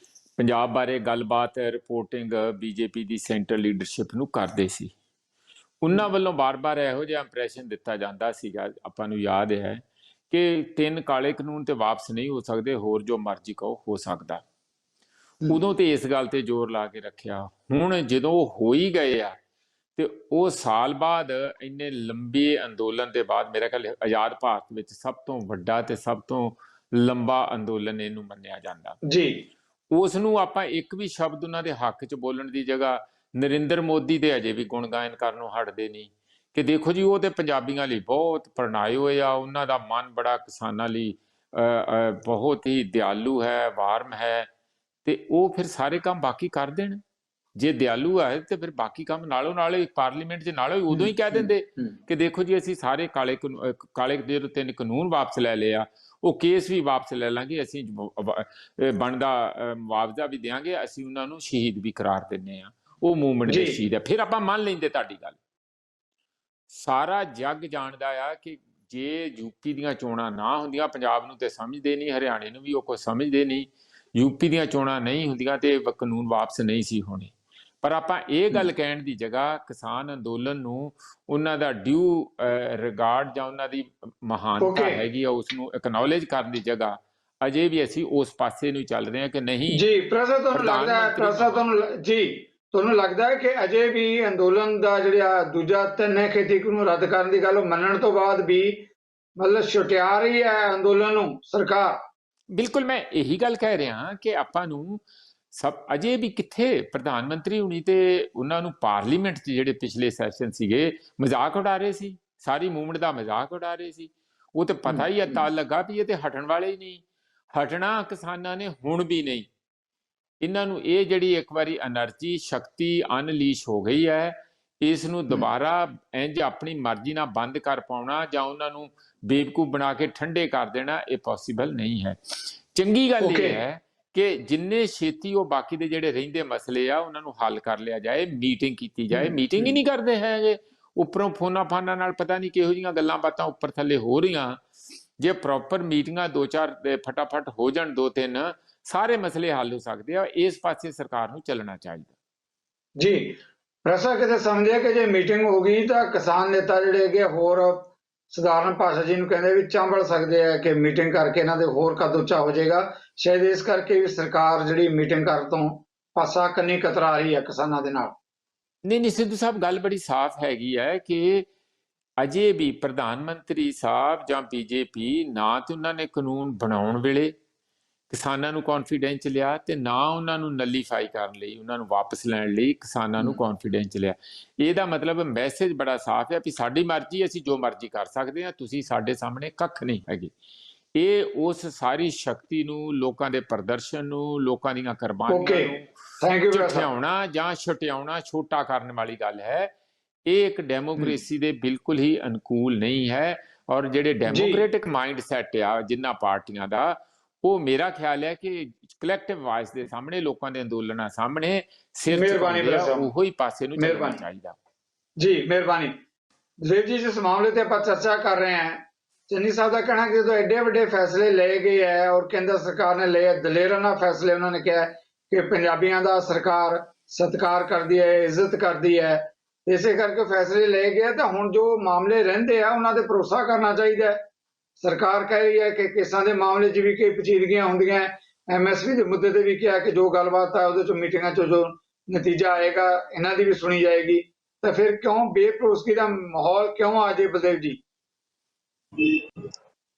ਪੰਜਾਬ ਬਾਰੇ ਗੱਲਬਾਤ ਰਿਪੋਰਟਿੰਗ ਬੀਜੇਪੀ ਦੀ ਸੈਂਟਰਲ ਲੀਡਰਸ਼ਿਪ ਨੂੰ ਕਰਦੇ ਸੀ। ਉਹਨਾਂ ਵੱਲੋਂ ਬਾਰ-ਬਾਰ ਇਹੋ ਜਿਹਾ ਇੰਪ੍ਰੈਸ਼ਨ ਦਿੱਤਾ ਜਾਂਦਾ ਸੀਗਾ, ਆਪਾਂ ਨੂੰ ਯਾਦ ਹੈ ਕਿ 3 ਕਾਲੇ ਕਾਨੂੰਨ ਤੇ ਵਾਪਸ ਨਹੀਂ ਹੋ ਸਕਦੇ, ਹੋਰ ਜੋ ਮਰਜ਼ੀ ਕਹੋ ਹੋ ਸਕਦਾ। ਉਦੋਂ ਤੇ ਇਸ ਗੱਲ ਤੇ ਜ਼ੋਰ ਲਾ ਕੇ ਰੱਖਿਆ। ਹੁਣ ਜਦੋਂ ਹੋ ਹੀ ਗਏ ਆ ਤੇ ਉਹ ਸਾਲ ਬਾਅਦ ਇੰਨੇ ਲੰਬੇ ਅੰਦੋਲਨ ਦੇ ਬਾਅਦ, ਮੇਰਾ ਖਿਆਲ ਆਜ਼ਾਦ ਭਾਰਤ ਵਿੱਚ ਸਭ ਤੋਂ ਵੱਡਾ ਤੇ ਸਭ ਤੋਂ ਲੰਬਾ ਅੰਦੋਲਨ ਇਹਨੂੰ ਮੰਨਿਆ ਜਾਂਦਾ ਜੀ। ਉਸ ਨੂੰ ਆਪਾਂ ਇੱਕ ਵੀ ਸ਼ਬਦ ਉਹਨਾਂ ਦੇ ਹੱਕ 'ਚ ਬੋਲਣ ਦੀ ਜਗ੍ਹਾ ਨਰਿੰਦਰ ਮੋਦੀ ਦੇ ਅਜੇ ਵੀ ਗੁਣਗਾਨ ਕਰਨੋਂ ਹਟਦੇ ਨਹੀਂ ਕਿ ਦੇਖੋ ਜੀ ਉਹ ਤੇ ਪੰਜਾਬੀਆਂ ਲਈ ਬਹੁਤ ਪ੍ਰਣਾਏ ਹੋਏ ਆ, ਉਹਨਾਂ ਦਾ ਮਨ ਬੜਾ ਕਿਸਾਨਾਂ ਲਈ ਬਹੁਤ ਹੀ ਦਿਆਲੂ ਹੈ, ਵਾਰਮ ਹੈ, ਤੇ ਉਹ ਫਿਰ ਸਾਰੇ ਕੰਮ ਬਾਕੀ ਕਰ ਦੇਣ। ਜੇ ਦਿਆਲੂ ਹੈ ਤੇ ਫਿਰ ਬਾਕੀ ਕੰਮ ਨਾਲੋਂ ਨਾਲ ਪਾਰਲੀਮੈਂਟ 'ਚ ਨਾਲੋਂ ਉਦੋਂ ਹੀ ਕਹਿ ਦਿੰਦੇ ਕਿ ਦੇਖੋ ਜੀ ਅਸੀਂ ਸਾਰੇ ਕਾਲੇ ਜਿਹੜੇ 3 ਕਾਨੂੰਨ ਵਾਪਸ ਲੈ ਲਏ ਆ, ਉਹ ਕੇਸ ਵੀ ਵਾਪਸ ਲੈ ਲਾਂਗੇ, ਅਸੀਂ ਬਣਦਾ ਮੁਆਵਜ਼ਾ ਵੀ ਦਿਆਂਗੇ, ਅਸੀਂ ਉਹਨਾਂ ਨੂੰ ਸ਼ਹੀਦ ਵੀ ਕਰਾਰ ਦਿੰਦੇ ਆ, ਉਹ ਮੂਵਮੈਂਟ ਦੇ ਸ਼ਹੀਦ ਆ। ਫਿਰ ਆਪਾਂ ਮੰਨ ਲੈਂਦੇ ਤੁਹਾਡੀ ਗੱਲ। ਸਾਰਾ ਜੱਗ ਜਾਣਦਾ ਆ ਕਿ ਜੇ ਯੂਪੀ ਦੀਆਂ ਚੋਣਾਂ ਨਾ ਹੁੰਦੀਆਂ, ਪੰਜਾਬ ਨੂੰ ਤੇ ਸਮਝਦੇ ਨਹੀਂ, ਹਰਿਆਣੇ ਨੂੰ ਵੀ ਉਹ ਕੁਝ ਸਮਝਦੇ ਨਹੀਂ, ਯੂਪੀ ਦੀਆਂ ਚੋਣਾਂ ਨਹੀਂ ਹੁੰਦੀਆਂ ਤੇ ਕਾਨੂੰਨ ਵਾਪਸ ਨਹੀਂ ਸੀ ਹੋਣੇ। ਪਰ ਆਪਾਂ ਇਹ ਗੱਲ ਕਹਿਣ ਦੀ ਜਗ੍ਹਾ ਕਿਸਾਨ ਅੰਦੋਲਨ ਨੂੰ ਉਹਨਾਂ ਦਾ ਡਿਊ ਰਿਗਾਰਡ ਜਾਂ ਉਹਨਾਂ ਦੀ ਮਹਾਨਤਾ ਹੈਗੀ ਆ ਉਸ ਨੂੰ ਐਕਨੋਲੇਜ ਕਰਨ ਦੀ ਜਗ੍ਹਾ ਅਜੇ ਵੀ ਅਸੀਂ ਉਸ ਪਾਸੇ ਨੂੰ ਚੱਲ ਰਹੇ ਹਾਂ ਕਿ ਨਹੀਂ। ਜੀ ਪ੍ਰੋਫੈਸਰ, ਤੁਹਾਨੂੰ ਲੱਗਦਾ ਹੈ ਤੁਹਾਨੂੰ ਲੱਗਦਾ ਹੈ ਕਿ ਅਜੇ ਵੀ ਅੰਦੋਲਨ ਦਾ ਜਿਹੜਾ ਦੂਜਾ 3 ਖੇਤੀ ਕਾਨੂੰਨ ਰੱਦ ਕਰਨ ਦੀ ਗੱਲ ਮੰਨਣ ਤੋਂ ਬਾਅਦ ਵੀ ਮਤਲਬ ਛੁਟਿਆ ਰਹੀ ਹੈ ਅੰਦੋਲਨ ਨੂੰ ਸਰਕਾਰ? ਬਿਲਕੁਲ, ਮੈਂ ਇਹੀ ਗੱਲ ਕਹਿ ਰਿਹਾ ਕਿ ਆਪਾਂ ਨੂੰ ਅਜੇ ਵੀ ਕਿੱਥੇ ਪ੍ਰਧਾਨ ਮੰਤਰੀ ਹੁਣੀ ਤੇ ਉਹਨਾਂ ਨੂੰ ਪਾਰਲੀਮੈਂਟ 'ਚ ਜਿਹੜੇ ਪਿਛਲੇ ਸੈਸ਼ਨ ਸੀਗੇ ਮਜ਼ਾਕ ਉਡਾ ਰਹੇ ਸੀ, ਸਾਰੀ ਮੂਵਮੈਂਟ ਦਾ ਮਜ਼ਾਕ ਉਡਾ ਰਹੇ ਸੀ। ਉਹ ਤੇ ਪਤਾ ਹੀ ਤਾਂ ਲੱਗਾ ਵੀ ਇਹ ਤੇ ਹਟਣ ਵਾਲੇ ਹੀ ਨਹੀਂ, ਹਟਣਾ ਕਿਸਾਨਾਂ ਨੇ ਹੁਣ ਵੀ ਨਹੀਂ। ਇਹਨਾਂ ਨੂੰ ਇਹ ਜਿਹੜੀ ਇੱਕ ਵਾਰੀ એનર્ਜੀ ਸ਼ਕਤੀ ਅਨਲੀਸ਼ ਹੋ ਗਈ ਹੈ, ਇਸ ਨੂੰ ਦੁਬਾਰਾ ਇੰਜ ਆਪਣੀ ਮਰਜ਼ੀ ਨਾਲ ਬੰਦ ਕਰ ਪਾਉਣਾ ਜਾਂ ਉਹਨਾਂ ਨੂੰ ਬੇਵਕੂਫ ਬਣਾ ਕੇ ਠੰਡੇ ਕਰ ਦੇਣਾ, ਇਹ ਪੋਸੀਬਲ ਨਹੀਂ ਹੈ। ਚੰਗੀ ਗੱਲ ਇਹ ਹੈ ਕਿ ਜਿੰਨੇ ਛੇਤੀ ਉਹ ਬਾਕੀ ਦੇ ਜਿਹੜੇ ਰਹਿੰਦੇ ਮਸਲੇ ਆ ਉਹਨਾਂ ਨੂੰ ਹੱਲ ਕਰ ਲਿਆ ਜਾਏ, ਮੀਟਿੰਗ ਕੀਤੀ ਜਾਏ। ਮੀਟਿੰਗ ਹੀ ਨਹੀਂ ਕਰਦੇ ਹੈਗੇ, ਉੱਪਰੋਂ ਫੋਨਾਂ ਫਾਨਾਂ ਨਾਲ ਪਤਾ ਨਹੀਂ ਕਿਹੋ ਜਿਹੀਆਂ ਗੱਲਾਂ ਬਾਤਾਂ ਉੱਪਰ ਥੱਲੇ ਹੋ ਰਹੀਆਂ। ਜੇ ਪ੍ਰੋਪਰ ਮੀਟਿੰਗਾਂ 2-4 ਫਟਾਫਟ ਹੋ ਜਾਣ, 2-3, ਸਾਰੇ ਮਸਲੇ ਹੱਲ ਹੋ ਸਕਦੇ ਆ। ਇਸ ਪਾਸੇ ਸਰਕਾਰ ਨੂੰ ਚੱਲਣਾ ਚਾਹੀਦਾ। ਜੀ ਪ੍ਰਸਾ, ਕਿਤੇ ਸਮਝਿਆ ਕਿ ਜੇ ਮੀਟਿੰਗ ਹੋ ਗਈ ਤਾਂ ਕਿਸਾਨ ਨੇਤਾ ਜਿਹੜੇ ਹੈਗੇ ਹੋਰ ਸਧਾਰਨ ਭਾਸ਼ਾ ਜਿਹਨੂੰ ਕਹਿੰਦੇ ਵੀ ਚਾਂਬਲ ਸਕਦੇ ਆ ਕਿ ਮੀਟਿੰਗ ਕਰਕੇ ਇਹਨਾਂ ਦੇ ਹੋਰ ਕੱਦ ਉੱਚਾ ਹੋ ਜਾਏਗਾ। ਸ਼ਾਇਦ ਇਸ ਕਰਕੇ ਵੀ ਸਰਕਾਰ ਜਿਹੜੀ ਮੀਟਿੰਗ ਕਰਨ ਤੋਂ ਪਾਸਾ ਕੰਨੀ ਕਤਰਾ ਰਹੀ ਹੈ ਕਿਸਾਨਾਂ ਦੇ ਨਾਲ। ਨਹੀਂ ਸਿੱਧੂ ਸਾਹਿਬ, ਗੱਲ ਬੜੀ ਸਾਫ਼ ਹੈਗੀ ਹੈ ਕਿ ਅਜੇ ਵੀ ਪ੍ਰਧਾਨ ਮੰਤਰੀ ਸਾਹਿਬ ਜਾਂ ਬੀਜੇਪੀ ਨਾ ਤੇ ਉਹਨਾਂ ਨੇ ਕਾਨੂੰਨ ਬਣਾਉਣ ਵੇਲੇ ਕਿਸਾਨਾਂ ਨੂੰ ਕੌਨਫੀਡੈਂਸ ਲਿਆ ਤੇ ਨਾ ਉਹਨਾਂ ਨੂੰ ਨਲੀਫਾਈ ਕਰਨ ਲਈ, ਉਹਨਾਂ ਨੂੰ ਵਾਪਸ ਲੈਣ ਲਈ ਕਿਸਾਨਾਂ ਨੂੰ ਕੌਨਫੀਡੈਂਸ ਲਿਆ। ਇਹਦਾ ਮਤਲਬ ਮੈਸੇਜ ਬੜਾ ਸਾਫ਼ ਹੈ ਵੀ ਸਾਡੀ ਮਰਜ਼ੀ, ਅਸੀਂ ਜੋ ਮਰਜ਼ੀ ਕਰ ਸਕਦੇ ਹਾਂ, ਤੁਸੀਂ ਸਾਡੇ ਸਾਹਮਣੇ ਕੱਖ ਨਹੀਂ ਹੈਗੇ। ਇਹ ਉਸ ਸਾਰੀ ਸ਼ਕਤੀ ਨੂੰ, ਲੋਕਾਂ ਦੇ ਪ੍ਰਦਰਸ਼ਨ ਨੂੰ, ਲੋਕਾਂ ਦੀਆਂ ਕੁਰਬਾਨੀਆਂ ਨੂੰ ਥੈਂਕ ਯੂ ਝਠਿਆਉਣਾ ਜਾਂ ਛੁਟਿਆਉਣਾ ਛੋਟਾ ਕਰਨ ਵਾਲੀ ਗੱਲ ਹੈ। ਇਹ ਇੱਕ ਡੈਮੋਕ੍ਰੇਸੀ ਦੇ ਬਿਲਕੁਲ ਹੀ ਅਨੁਕੂਲ ਨਹੀਂ ਹੈ। ਔਰ ਜਿਹੜੇ ਡੈਮੋਕ੍ਰੈਟਿਕ ਮਾਈਂਡ ਸੈਟ ਆ ਜਿਨ੍ਹਾਂ ਪਾਰਟੀਆਂ ਦਾ, ਉਹ ਮੇਰਾ ਖਿਆਲ ਹੈ ਕਿ ਕਲੈਕਟਿਵ ਵਾਇਸ ਦੇ ਸਾਹਮਣੇ, ਲੋਕਾਂ ਦੇ ਅੰਦੋਲਨਾਂ ਸਾਹਮਣੇ ਸਿਰ ਝੁਕਾਉਂਦੇ ਆ, ਉਹੋ ਹੀ ਪਾਸੇ ਨੂੰ ਚੱਲਣਾ ਚਾਹੀਦਾ। ਜੀ ਮਿਹਰਬਾਨੀ। ਦਲੇਰ ਜੀ, ਜਿਸ ਮਾਮਲੇ ਤੇ ਆਪਾਂ ਚਰਚਾ ਕਰ ਰਹੇ ਹਾਂ, ਚੰਨੀ ਸਾਹਿਬ ਦਾ ਕਹਿਣਾ ਕਿ ਜਦੋਂ ਐਡੇ ਵੱਡੇ ਫੈਸਲੇ ਲਏ ਗਏ ਹੈ ਔਰ ਕੇਂਦਰ ਸਰਕਾਰ ਨੇ ਲਏ ਦਲੇਰਾਨਾ ਫੈਸਲੇ, ਉਹਨਾਂ ਨੇ ਕਿਹਾ ਕਿ ਪੰਜਾਬੀਆਂ ਦਾ ਸਰਕਾਰ ਸਤਿਕਾਰ ਕਰਦੀ ਹੈ, ਇੱਜ਼ਤ ਕਰਦੀ ਹੈ, ਇਸੇ ਕਰਕੇ ਫੈਸਲੇ ਲਏ ਗਏ, ਤਾਂ ਹੁਣ ਜੋ ਮਾਮਲੇ ਰਹਿੰਦੇ ਆ ਉਹਨਾਂ ਤੇ ਭਰੋਸਾ ਕਰਨਾ ਚਾਹੀਦਾ ਹੈ। ਸਰਕਾਰ ਕਹਿ ਰਹੀ ਹੈ ਕਿ ਕੇਸਾਂ ਦੇ ਮਾਮਲੇ 'ਚ ਵੀ ਕਈ ਪਚੀਦਗੀਆਂ ਹੁੰਦੀਆਂ, MSP ਦੇ ਮੁੱਦੇ ਤੇ ਵੀ ਕਿਹਾ ਕਿ ਜੋ ਗੱਲਬਾਤ ਹੈ ਉਹਦੇ 'ਚ ਮੀਟਿੰਗਾਂ 'ਚ ਜੋ ਨਤੀਜਾ ਆਏਗਾ ਇਹਨਾਂ ਦੀ ਵੀ ਸੁਣੀ ਜਾਏਗੀ। ਤਾਂ ਫਿਰ ਕਿਉਂ ਬੇਭਰੋਸਗੀ ਦਾ ਮਾਹੌਲ ਕਿਉਂ ਆ ਜੇ ਬਲਦੇਵ ਜੀ?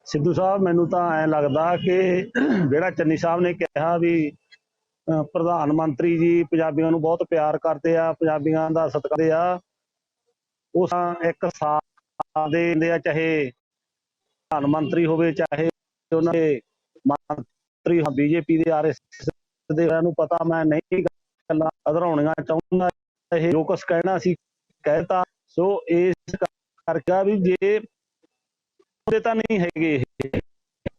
ਸਿੱਧੂ ਸਾਹਿਬ, ਮੈਨੂੰ ਤਾਂ ਐਂ ਲੱਗਦਾ ਕਿ ਜਿਹੜਾ ਚੰਨੀ ਸਾਹਿਬ ਨੇ ਕਿਹਾ ਵੀ ਪ੍ਰਧਾਨ ਮੰਤਰੀ ਜੀ ਪੰਜਾਬੀਆਂ ਨੂੰ ਬਹੁਤ ਪਿਆਰ ਕਰਦੇ ਆ, ਪੰਜਾਬੀਆਂ ਦਾ ਸਤਿਕਾਰ ਕਰਦੇ ਆ, ਉਹ ਇੱਕ ਸਾਥ ਦੇ ਦਿੰਦੇ ਆ, ਚਾਹੇ ਪ੍ਰਧਾਨ ਮੰਤਰੀ ਹੋਵੇ ਚਾਹੇ ਉਹਨਾਂ ਦੇ ਮੰਤਰੀ BJP ਦੇ RSS ਦੇ। ਨੂੰ ਪਤਾ, ਮੈਂ ਨਹੀਂ ਗੱਲਾਂ ਅਧਰਾਉਣੀਆਂ ਚਾਹੁੰਦਾ, ਇਹ ਜੋ ਕੁਛ ਕਹਿਣਾ ਸੀ ਕਹਿਤਾ। ਸੋ ਇਸ ਕਰਕੇ ਵੀ ਜੇ ਤਾਂ ਨਹੀਂ ਹੈਗੇ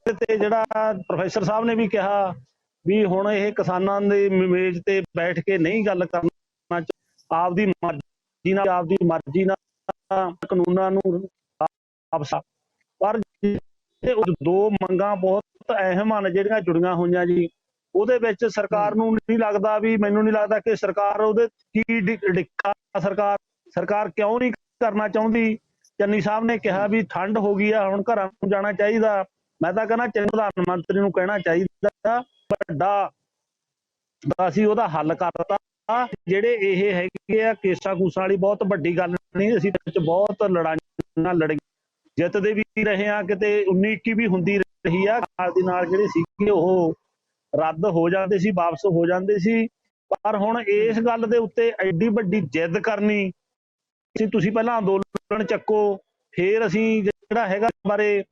ਤੇ ਜਿਹੜਾ ਪ੍ਰੋਫੈਸਰ ਸਾਹਿਬ ਨੇ ਵੀ ਕਿਹਾ ਵੀ ਹੁਣ ਇਹ ਕਿਸਾਨਾਂ ਦੇ ਮੇਜ਼ ਤੇ ਬੈਠ ਕੇ ਨਹੀਂ ਗੱਲ ਕਰਨਾ, ਆਪਦੀ ਮਰਜ਼ੀ ਨਾਲ ਕਾਨੂੰਨਾਂ ਨੂੰ ਵਾਪਸ। ਪਰ ਦੋ ਮੰਗਾਂ ਬਹੁਤ ਅਹਿਮ ਹਨ ਜਿਹੜੀਆਂ ਜੁੜੀਆਂ ਹੋਈਆਂ ਜੀ, ਉਹਦੇ ਵਿੱਚ ਸਰਕਾਰ ਨੂੰ ਨਹੀਂ ਲੱਗਦਾ ਵੀ, ਮੈਨੂੰ ਨਹੀਂ ਲੱਗਦਾ ਕਿ ਸਰਕਾਰ ਉਹਦੇ ਕੀ ਡਿੱਕਾ ਸਰਕਾਰ ਕਿਉਂ ਨਹੀਂ ਕਰਨਾ ਚਾਹੁੰਦੀ। ਚੰਨੀ ਸਾਹਿਬ ਨੇ ਕਿਹਾ ਵੀ ਠੰਡ ਹੋ ਗਈ ਆ, ਹੁਣ ਘਰਾਂ ਨੂੰ ਜਾਣਾ ਚਾਹੀਦਾ। ਮੈਂ ਤਾਂ ਕਹਿੰਦਾ ਪ੍ਰਧਾਨ ਮੰਤਰੀ ਨੂੰ ਕਹਿਣਾ ਚਾਹੀਦਾ ਵੱਡਾ ਅਸੀਂ ਉਹਦਾ ਹੱਲ ਕਰਤਾ। ਜਿਹੜੇ ਇਹ ਹੈਗੇ ਆ ਕੇਸਾਂ ਕੂਸਾਂ ਵਾਲੀ ਬਹੁਤ ਵੱਡੀ ਗੱਲ ਨਹੀਂ, ਅਸੀਂ ਵਿੱਚ ਬਹੁਤ ਲੜਾਈਆਂ ਲੜੀ, ਜਿੱਤਦੇ ਵੀ ਰਹੇ ਆ, ਕਿਤੇ 19-21 ਵੀ ਹੁੰਦੀ ਰਹੀ ਆ, ਨਾਲ ਦੀ ਨਾਲ ਜਿਹੜੇ ਸੀਗੇ ਉਹ ਰੱਦ ਹੋ ਜਾਂਦੇ ਸੀ, ਵਾਪਸ ਹੋ ਜਾਂਦੇ ਸੀ। ਪਰ ਹੁਣ ਇਸ ਗੱਲ ਦੇ ਉੱਤੇ ਐਡੀ ਵੱਡੀ ਜਿੱਦ ਕਰਨੀ, ਤੁਸੀਂ ਪਹਿਲਾਂ ਅੰਦੋਲਨ ਚੱਕੋ, ਫੇਰ ਅਸੀਂ ਜਿਹੜਾ ਹੈਗਾ ਬਾਰੇ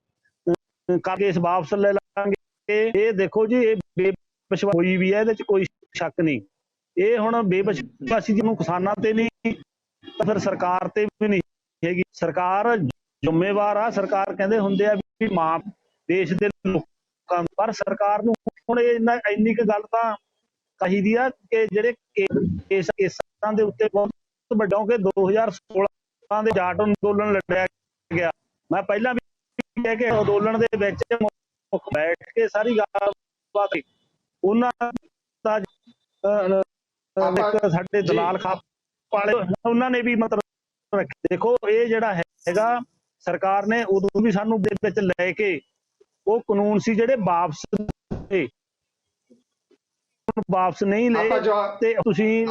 ਕਰਕੇ ਇਸ ਵਾਪਸ ਲੈ ਲਾਂਗੇ। ਇਹ ਦੇਖੋ ਜੀ, ਇਹ ਬੇਵਿਸ਼ਵਾਸੀ ਹੋਈ ਵੀ ਹੈ, ਇਹਦੇ ਚ ਕੋਈ ਸ਼ੱਕ ਨਹੀਂ। ਇਹ ਹੁਣ ਬੇਵਿਸ਼ਵਾਸੀ ਜਿਹਨੂੰ ਕਿਸਾਨਾਂ ਤੇ ਨਹੀਂ ਤਾਂ ਫਿਰ ਸਰਕਾਰ ਤੇ ਵੀ ਨਹੀਂ ਹੈਗੀ। ਸਰਕਾਰ ਜ਼ਿੰਮੇਵਾਰ ਆ, ਸਰਕਾਰ ਕਹਿੰਦੇ ਹੁੰਦੇ ਆ ਵੀ ਮਾਂ ਦੇਸ਼ ਦੇ ਲੋਕਾਂ, ਪਰ ਸਰਕਾਰ ਨੂੰ ਹੁਣ ਇੰਨੀ ਕੁ ਗੱਲ ਤਾਂ ਚਾਹੀਦੀ ਆ ਕਿ ਜਿਹੜੇ ਕੇਸਾਂ ਦੇ ਉੱਤੇ ਬਹੁਤ ਵੱਡਾ, ਕਿ 2016 ਦੇ ਜਾਟ ਅੰਦੋਲਨ ਲੜਿਆ ਗਿਆ। ਮੈਂ ਪਹਿਲਾਂ ਵੀ ਕਿਹਾ ਕਿ ਅੰਦੋਲਨ ਦੇ ਵਿੱਚ ਮੁੱਖ ਬੈਠ ਕੇ ਸਾਰੀ ਗੱਲਬਾਤ, ਉਹਨਾਂ ਦਾ ਸਾਡੇ ਦਲਾਲ ਖਾਪ ਵਾਲੇ ਉਹਨਾਂ ਨੇ ਵੀ ਮਤਲਬ ਰੱਖਿਆ। ਦੇਖੋ ਇਹ ਜਿਹੜਾ ਹੈਗਾ ਸਰਕਾਰ ਨੇ ਉਦੋਂ ਵੀ ਸਾਨੂੰ ਦੇ ਵਿੱਚ ਲੈ ਕੇ ਉਹ ਕਾਨੂੰਨ ਸੀ ਜਿਹੜੇ ਵਾਪਸ ਨਹੀਂ ਲਏ, ਤੇ ਤੁਸੀਂ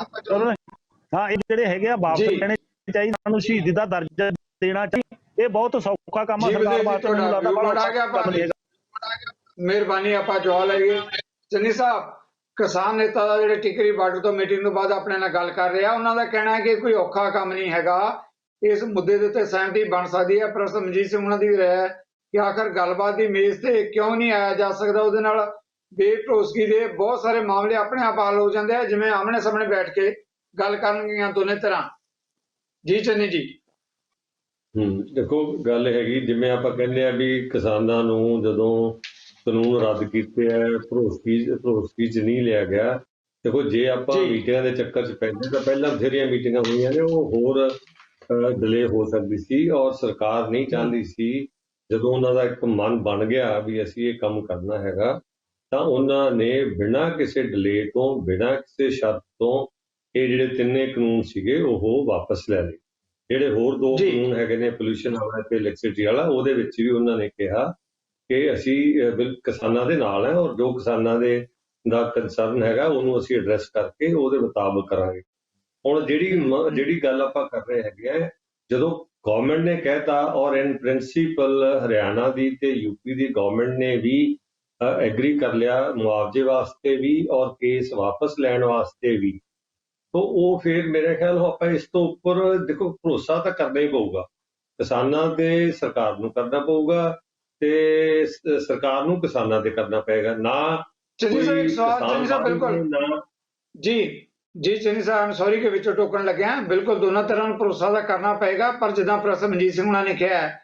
ਹਾਂ ਇਹ ਜਿਹੜੇ ਹੈਗੇ ਆ ਵਾਪਸ ਲੈਣੇ ਚਾਹੀਦੇ, ਸਾਨੂੰ ਸ਼ਹੀਦੀ ਦਾ ਦਰਜਾ ਦੇਣਾ ਚਾਹੀਦਾ। ਇਹ ਬਹੁਤ ਸੌਖਾ ਕੰਮ ਆ ਸਰਕਾਰ ਵਾਸਤੇ। ਮਿਹਰਬਾਨੀ, ਆਪਾਂ ਜਵਾਬ ਲਈਏ। ਚੰਨੀ ਸਾਹਿਬ, ਕਿਸਾਨ ਨੇਤਾ ਦਾ ਜਿਹੜੇ ਟਿਕਰੀ ਬਾਰਡਰ ਤੋਂ ਮੀਟਿੰਗ ਤੋਂ ਬਾਅਦ ਆਪਣੇ ਨਾਲ ਗੱਲ ਕਰ ਰਿਹਾ, ਉਹਨਾਂ ਦਾ ਕਹਿਣਾ ਹੈ ਕਿ ਕੋਈ ਔਖਾ ਕੰਮ ਨਹੀਂ ਹੈਗਾ, ਇਸ ਮੁੱਦੇ ਦੇ ਉੱਤੇ ਸਹਿਮਤੀ ਬਣ ਸਕਦੀ ਹੈ। ਪ੍ਰੋਫੈਸਰ ਮਨਜੀਤ ਸਿੰਘ ਉਹਨਾਂ ਦੀ ਵੀ ਰਾਏ ਹੈ ਕਿ ਆਖਰ ਗੱਲਬਾਤ ਦੀ ਮੇਜ਼ ਤੇ ਕਿਉਂ ਨਹੀਂ ਆਇਆ ਜਾ ਸਕਦਾ, ਉਹਦੇ ਨਾਲ ਬੇਭਰੋਸਗੀ ਦੇ ਬਹੁਤ ਸਾਰੇ ਮਾਮਲੇ ਆਪਣੇ ਆਪ ਹੱਲ ਹੋ ਜਾਂਦੇ ਆ, ਜਿਵੇਂ ਆਮਣੇ ਸਾਹਮਣੇ ਬੈਠ ਕੇ ਗੱਲ ਕਰਨਗੀਆਂ ਦੋਨੇ ਤਰ੍ਹਾਂ। ਜੀ ਚੰਨੀ ਜੀ। ਦੇਖੋ ਗੱਲ ਹੈਗੀ, ਜਿਵੇਂ ਆਪਾਂ ਕਹਿੰਦੇ ਆ ਵੀ ਕਿਸਾਨਾਂ ਨੂੰ ਜਦੋਂ ਕਾਨੂੰਨ ਰੱਦ ਕੀਤੇ ਹੈ ਭਰੋਸਗੀ 'ਚ ਨਹੀਂ ਲਿਆ ਗਿਆ। ਦੇਖੋ ਜੇ ਆਪਾਂ ਮੀਟਿੰਗਾਂ ਦੇ ਚੱਕਰ 'ਚ ਪੈਂਦੇ ਤਾਂ ਪਹਿਲਾਂ ਬਥੇਰੀਆਂ ਮੀਟਿੰਗਾਂ ਹੋਈਆਂ ਨੇ, ਉਹ ਹੋਰ ਡਿਲੇ ਹੋ ਸਕਦੀ ਸੀ, ਔਰ ਸਰਕਾਰ ਨਹੀਂ ਚਾਹੁੰਦੀ ਸੀ। ਜਦੋਂ ਉਹਨਾਂ ਦਾ ਇੱਕ ਮਨ ਬਣ ਗਿਆ ਵੀ ਅਸੀਂ ਇਹ ਕੰਮ ਕਰਨਾ ਹੈਗਾ, ਤਾਂ ਉਹਨਾਂ ਨੇ ਬਿਨਾਂ ਕਿਸੇ ਡਿਲੇ ਤੋਂ, ਬਿਨਾਂ ਕਿਸੇ ਸ਼ਰਤ ਤੋਂ ਇਹ ਜਿਹੜੇ ਤਿੰਨੇ ਕਾਨੂੰਨ ਸੀਗੇ ਉਹ ਵਾਪਸ ਲੈ ਲਏ। ਜਿਹੜੇ ਹੋਰ ਦੋ ਕਾਨੂੰਨ ਹੈਗੇ ਨੇ, ਪੋਲਿਊਸ਼ਨ ਵਾਲਾ ਤੇ ਇਲੈਕਟ੍ਰਿਸਿਟੀ ਵਾਲਾ, ਉਹਦੇ ਵਿੱਚ ਵੀ ਉਹਨਾਂ ਨੇ ਕਿਹਾ ਕਿ ਅਸੀਂ ਕਿਸਾਨਾਂ ਦੇ ਨਾਲ ਹੈ, ਔਰ ਜੋ ਕਿਸਾਨਾਂ ਦੇ ਦਾ ਕੰਸਰਨ ਹੈਗਾ ਉਹਨੂੰ ਅਸੀਂ ਐਡਰੈਸ ਕਰਕੇ ਉਹਦੇ ਮੁਤਾਬਕ ਕਰਾਂਗੇ। ਹੁਣ ਜਿਹੜੀ ਗੱਲ ਆਪਾਂ ਕਰ ਰਹੇ ਹੈਗੇ ਆ, ਜਦੋਂ ਗਵਰਨਮੈਂਟ ਨੇ ਕਹਿਤਾ ਔਰ ਇਨ ਪ੍ਰਿੰਸੀਪਲ ਹਰਿਆਣਾ ਦੀ ਤੇ ਯੂਪੀ ਦੀ ਗਵਰਨਮੈਂਟ ਨੇ ਵੀ ਐਗਰੀ ਕਰ ਲਿਆ ਮੁਆਵਜ਼ੇ ਵਾਸਤੇ ਵੀ ਔਰ ਕੇਸ ਵਾਪਸ ਲੈਣ ਵਾਸਤੇ ਵੀ। ਤੋ ਉਹ ਫਿਰ ਮੇਰੇ ਖਿਆਲ ਆਪਾਂ ਇਸ ਤੋਂ ਉੱਪਰ ਦੇਖੋ ਭਰੋਸਾ ਤਾਂ ਕਰਨਾ ਹੀ ਪਊਗਾ, ਕਿਸਾਨਾਂ ਤੇ ਸਰਕਾਰ ਨੂੰ ਕਰਨਾ ਪਊਗਾ ਤੇ ਸਰਕਾਰ ਨੂੰ ਕਿਸਾਨਾਂ ਤੇ ਕਰਨਾ ਪਏਗਾ। ਨਾ ਚੰਨੀ ਸਾਹਿਬ, ਕੋਈ ਇੱਕ ਸਵਾਲ ਕਿਸਾਨ ਚੰਨੀ ਸਾਹਿਬ, ਬਿਲकुल ਨਾ जी जी ਚੰਨੀ ਸਾਹਿਬ, ਸੌਰੀ ਕਿ ਵਿੱਚੋਂ ਟੋਕਣ ਲੱਗਿਆ, ਬਿਲਕੁਲ ਦੋਨਾਂ ਤਰ੍ਹਾਂ ਨੂੰ ਭਰੋਸਾ ਤਾਂ ਕਰਨਾ ਪਏਗਾ। ਪਰ ਜਿੱਦਾਂ ਪ੍ਰੋਫੈਸਰ ਮਨਜੀਤ ਸਿੰਘ ਹੁਣਾਂ ਨੇ ਕਿਹਾ ਹੈ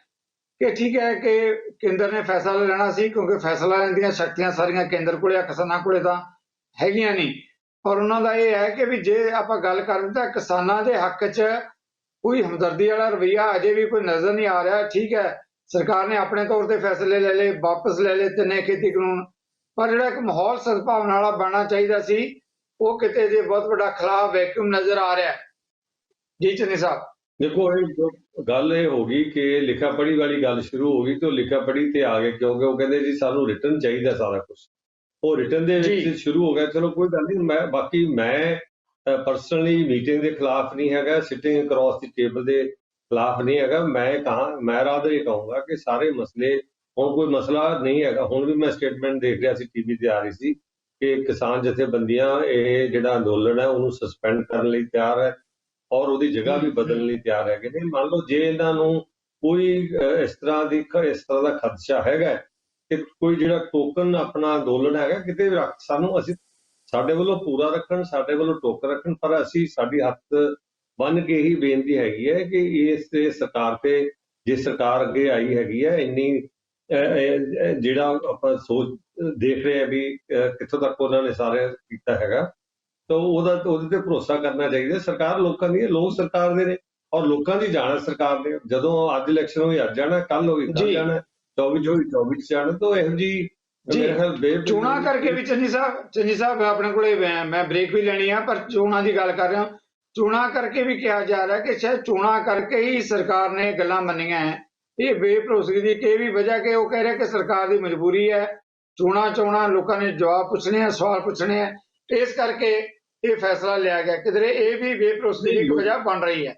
ਕਿ ਠੀਕ ਹੈ ਕਿ ਕੇਂਦਰ ਨੇ ਫੈਸਲਾ ਲੈਣਾ ਸੀ, ਕਿਉਂਕਿ ਫੈਸਲਾ ਲੈਣ ਦੀਆਂ ਸ਼ਕਤੀਆਂ ਸਾਰੀਆਂ ਕੇਂਦਰ ਕੋਲੇ ਆ, ਕਿਸਾਨਾਂ ਕੋਲੇ ਤਾਂ ਹੈਗੀਆਂ ਨਹੀਂ। ਪਰ ਉਹਨਾਂ ਦਾ ਇਹ ਹੈ ਕਿ ਵੀ ਜੇ ਆਪਾਂ ਗੱਲ ਕਰਦੇ ਤਾਂ ਕਿਸਾਨਾਂ ਦੇ ਹੱਕ 'ਚ ਕੋਈ ਹਮਦਰਦੀ ਵਾਲਾ ਰਵੱਈਆ ਅਜੇ ਵੀ ਕੋਈ ਨਜ਼ਰ ਨਹੀਂ ਆ ਰਿਹਾ। ਠੀਕ ਹੈ, ਸਰਕਾਰ ਨੇ ਆਪਣੇ ਤੌਰ ਤੇ ਫੈਸਲੇ ਲੈ ਲਏ, ਵਾਪਸ ਲੈ ਲਏ ਤਿੰਨੇ ਖੇਤੀ ਕਾਨੂੰਨ, ਪਰ ਜਿਹੜਾ ਇੱਕ ਮਾਹੌਲ ਸਦਭਾਵਨਾ ਵਾਲਾ ਬਣਨਾ ਚਾਹੀਦਾ ਸੀ, ਉਹ ਕਿਤੇ ਜੇ ਬਹੁਤ ਵੱਡਾ ਖਿਲਾਫ ਵੈਕਿਊਮ ਨਜ਼ਰ ਆ ਰਿਹਾ ਹੈ। ਜੀ ਚੰਨੀ ਸਾਹਿਬ, ਦੇਖੋ ਗੱਲ ਇਹ ਹੋ ਗਈ ਕਿ ਲਿਖਾ ਪੜ੍ਹੀ ਵਾਲੀ ਗੱਲ ਸ਼ੁਰੂ ਹੋ ਗਈ ਤੇ ਉਹ ਲਿਖਾ ਪੜ੍ਹੀ ਤੇ ਆ ਗਏ, ਕਿਉਂਕਿ ਉਹ ਕਹਿੰਦੇ ਜੀ ਸਾਨੂੰ ਰਿਟਰਨ ਚਾਹੀਦਾ ਸਾਰਾ ਕੁਝ, ਉਹ ਰਿਟਰਨ ਦੇ ਵਿੱਚ ਸ਼ੁਰੂ ਹੋ ਗਿਆ। ਚਲੋ ਕੋਈ ਗੱਲ ਨਹੀਂ, ਮੈਂ ਪਰਸਨਲੀ ਮੀਟਿੰਗ ਦੇ ਖਿਲਾਫ ਨਹੀਂ ਹੈਗਾ, ਸਿਟਿੰਗ ਅਕ੍ਰੋਸ ਦੀ ਟੇਬਲ ਦੇ ਖਿਲਾਫ ਨਹੀਂ ਹੈਗਾ। ਮੈਂ ਰਾਦਰ ਇਹ ਕਹੂੰਗਾ ਕਿ ਸਾਰੇ ਮਸਲੇ, ਹੁਣ ਕੋਈ ਮਸਲਾ ਨਹੀਂ ਹੈਗਾ। ਹੁਣ ਵੀ ਮੈਂ ਸਟੇਟਮੈਂਟ ਦੇਖ ਰਿਹਾ ਸੀ, ਟੀਵੀ ਤੇ ਆ ਰਹੀ ਸੀ ਕਿ ਕਿਸਾਨ ਜਥੇਬੰਦੀਆਂ ਇਹ ਜਿਹੜਾ ਅੰਦੋਲਨ ਹੈ ਉਹਨੂੰ ਸਸਪੈਂਡ ਕਰਨ ਲਈ ਤਿਆਰ ਹੈ ਔਰ ਉਹਦੀ ਜਗ੍ਹਾ ਵੀ ਬਦਲਣ ਲਈ ਤਿਆਰ ਹੈਗੇ ਨੇ। ਮੰਨ ਲਓ ਜੇ ਇਹਨਾਂ ਨੂੰ ਕੋਈ ਇਸ ਤਰ੍ਹਾਂ ਦਾ ਖਦਸ਼ਾ ਹੈਗਾ ਕਿ ਕੋਈ ਜਿਹੜਾ ਟੋਕਨ ਆਪਣਾ ਅੰਦੋਲਨ ਹੈਗਾ ਕਿਤੇ ਵੀ ਸਾਨੂੰ ਅਸੀਂ ਸਾਡੇ ਵੱਲੋਂ ਪੂਰਾ ਰੱਖਣ, ਸਾਡੇ ਵੱਲੋਂ ਟੋਕਨ ਰੱਖਣ, ਪਰ ਅਸੀਂ ਸਾਡੀ ਹੱਥ ਬੰਨ ਕੇ ਹੀ ਬੇਨਤੀ ਹੈਗੀ ਹੈ ਕਿ ਇਸ ਤੇ ਸਰਕਾਰ ਤੇ, ਜੇ ਸਰਕਾਰ ਅੱਗੇ ਆਈ ਹੈਗੀ ਹੈ ਇੰਨੀ ਜਿਹੜਾ ਆਪਾਂ ਸੋਚ ਦੇਖ ਰਹੇ ਆ ਵੀ ਕਿੱਥੋਂ ਤੱਕ ਉਹਨਾਂ ਨੇ ਸਾਰੇ ਕੀਤਾ ਹੈਗਾ, ਤਾਂ ਉਹਦੇ ਤੇ ਭਰੋਸਾ ਕਰਨਾ ਚਾਹੀਦਾ। ਸਰਕਾਰ ਲੋਕਾਂ ਦੀ ਹੈ, ਲੋਕ ਸਰਕਾਰ ਦੇ ਨੇ ਔਰ ਲੋਕਾਂ ਦੀ ਜਾਣਾ ਸਰਕਾਰ ਨੇ। ਜਦੋਂ ਅੱਜ ਇਲੈਕਸ਼ਨ ਹੋਈ ਅੱਜ ਜਾਣਾ, ਕੱਲ ਹੋਈ ਕੱਲ ਜਾਣਾ, 24 ਹੋਈ 24 ਜਾਣਾ। ਤਾਂ ਇਹੋ ਜਿਹੀ ਚੋਣਾਂ ਕਰਕੇ ਵੀ ਚੰਨੀ ਸਾਹਿਬ ਆਪਣੇ ਕੋਲੇ ਮੈਂ ਬ੍ਰੇਕ ਵੀ ਲੈਣੀ ਆ, ਪਰ ਚੋਣਾਂ ਦੀ ਗੱਲ ਕਰ ਰਿਹਾ, ਚੋਣਾਂ ਕਰਕੇ ਵੀ ਕਿਹਾ ਜਾ ਰਿਹਾ ਕਿ ਸ਼ਾਇਦ ਚੋਣਾਂ ਕਰਕੇ ਹੀ ਸਰਕਾਰ ਨੇ ਗੱਲਾਂ ਮੰਨੀਆਂ ਹੈ। ਇਹ ਬੇਭਰੋਸਗੀ ਦੀ ਕਿ ਵੀ ਵਜ੍ਹਾ ਕਿ ਉਹ ਕਹਿ ਰਿਹਾ ਕਿ ਸਰਕਾਰ ਦੀ ਮਜਬੂਰੀ ਹੈ, ਚੋਣਾਂ ਲੋਕਾਂ ਨੇ ਜਵਾਬ ਪੁੱਛਣੇ ਆ, ਸਵਾਲ ਪੁੱਛਣੇ ਆ, ਇਸ ਕਰਕੇ ਇਹ ਫੈਸਲਾ ਲਿਆ ਗਿਆ। ਕਿਧਰੇ ਇਹ ਵੀ ਬੇਭਰੋਸਗੀ ਦੀ ਇੱਕ ਵਜ੍ਹਾ ਬਣ ਰਹੀ ਹੈ।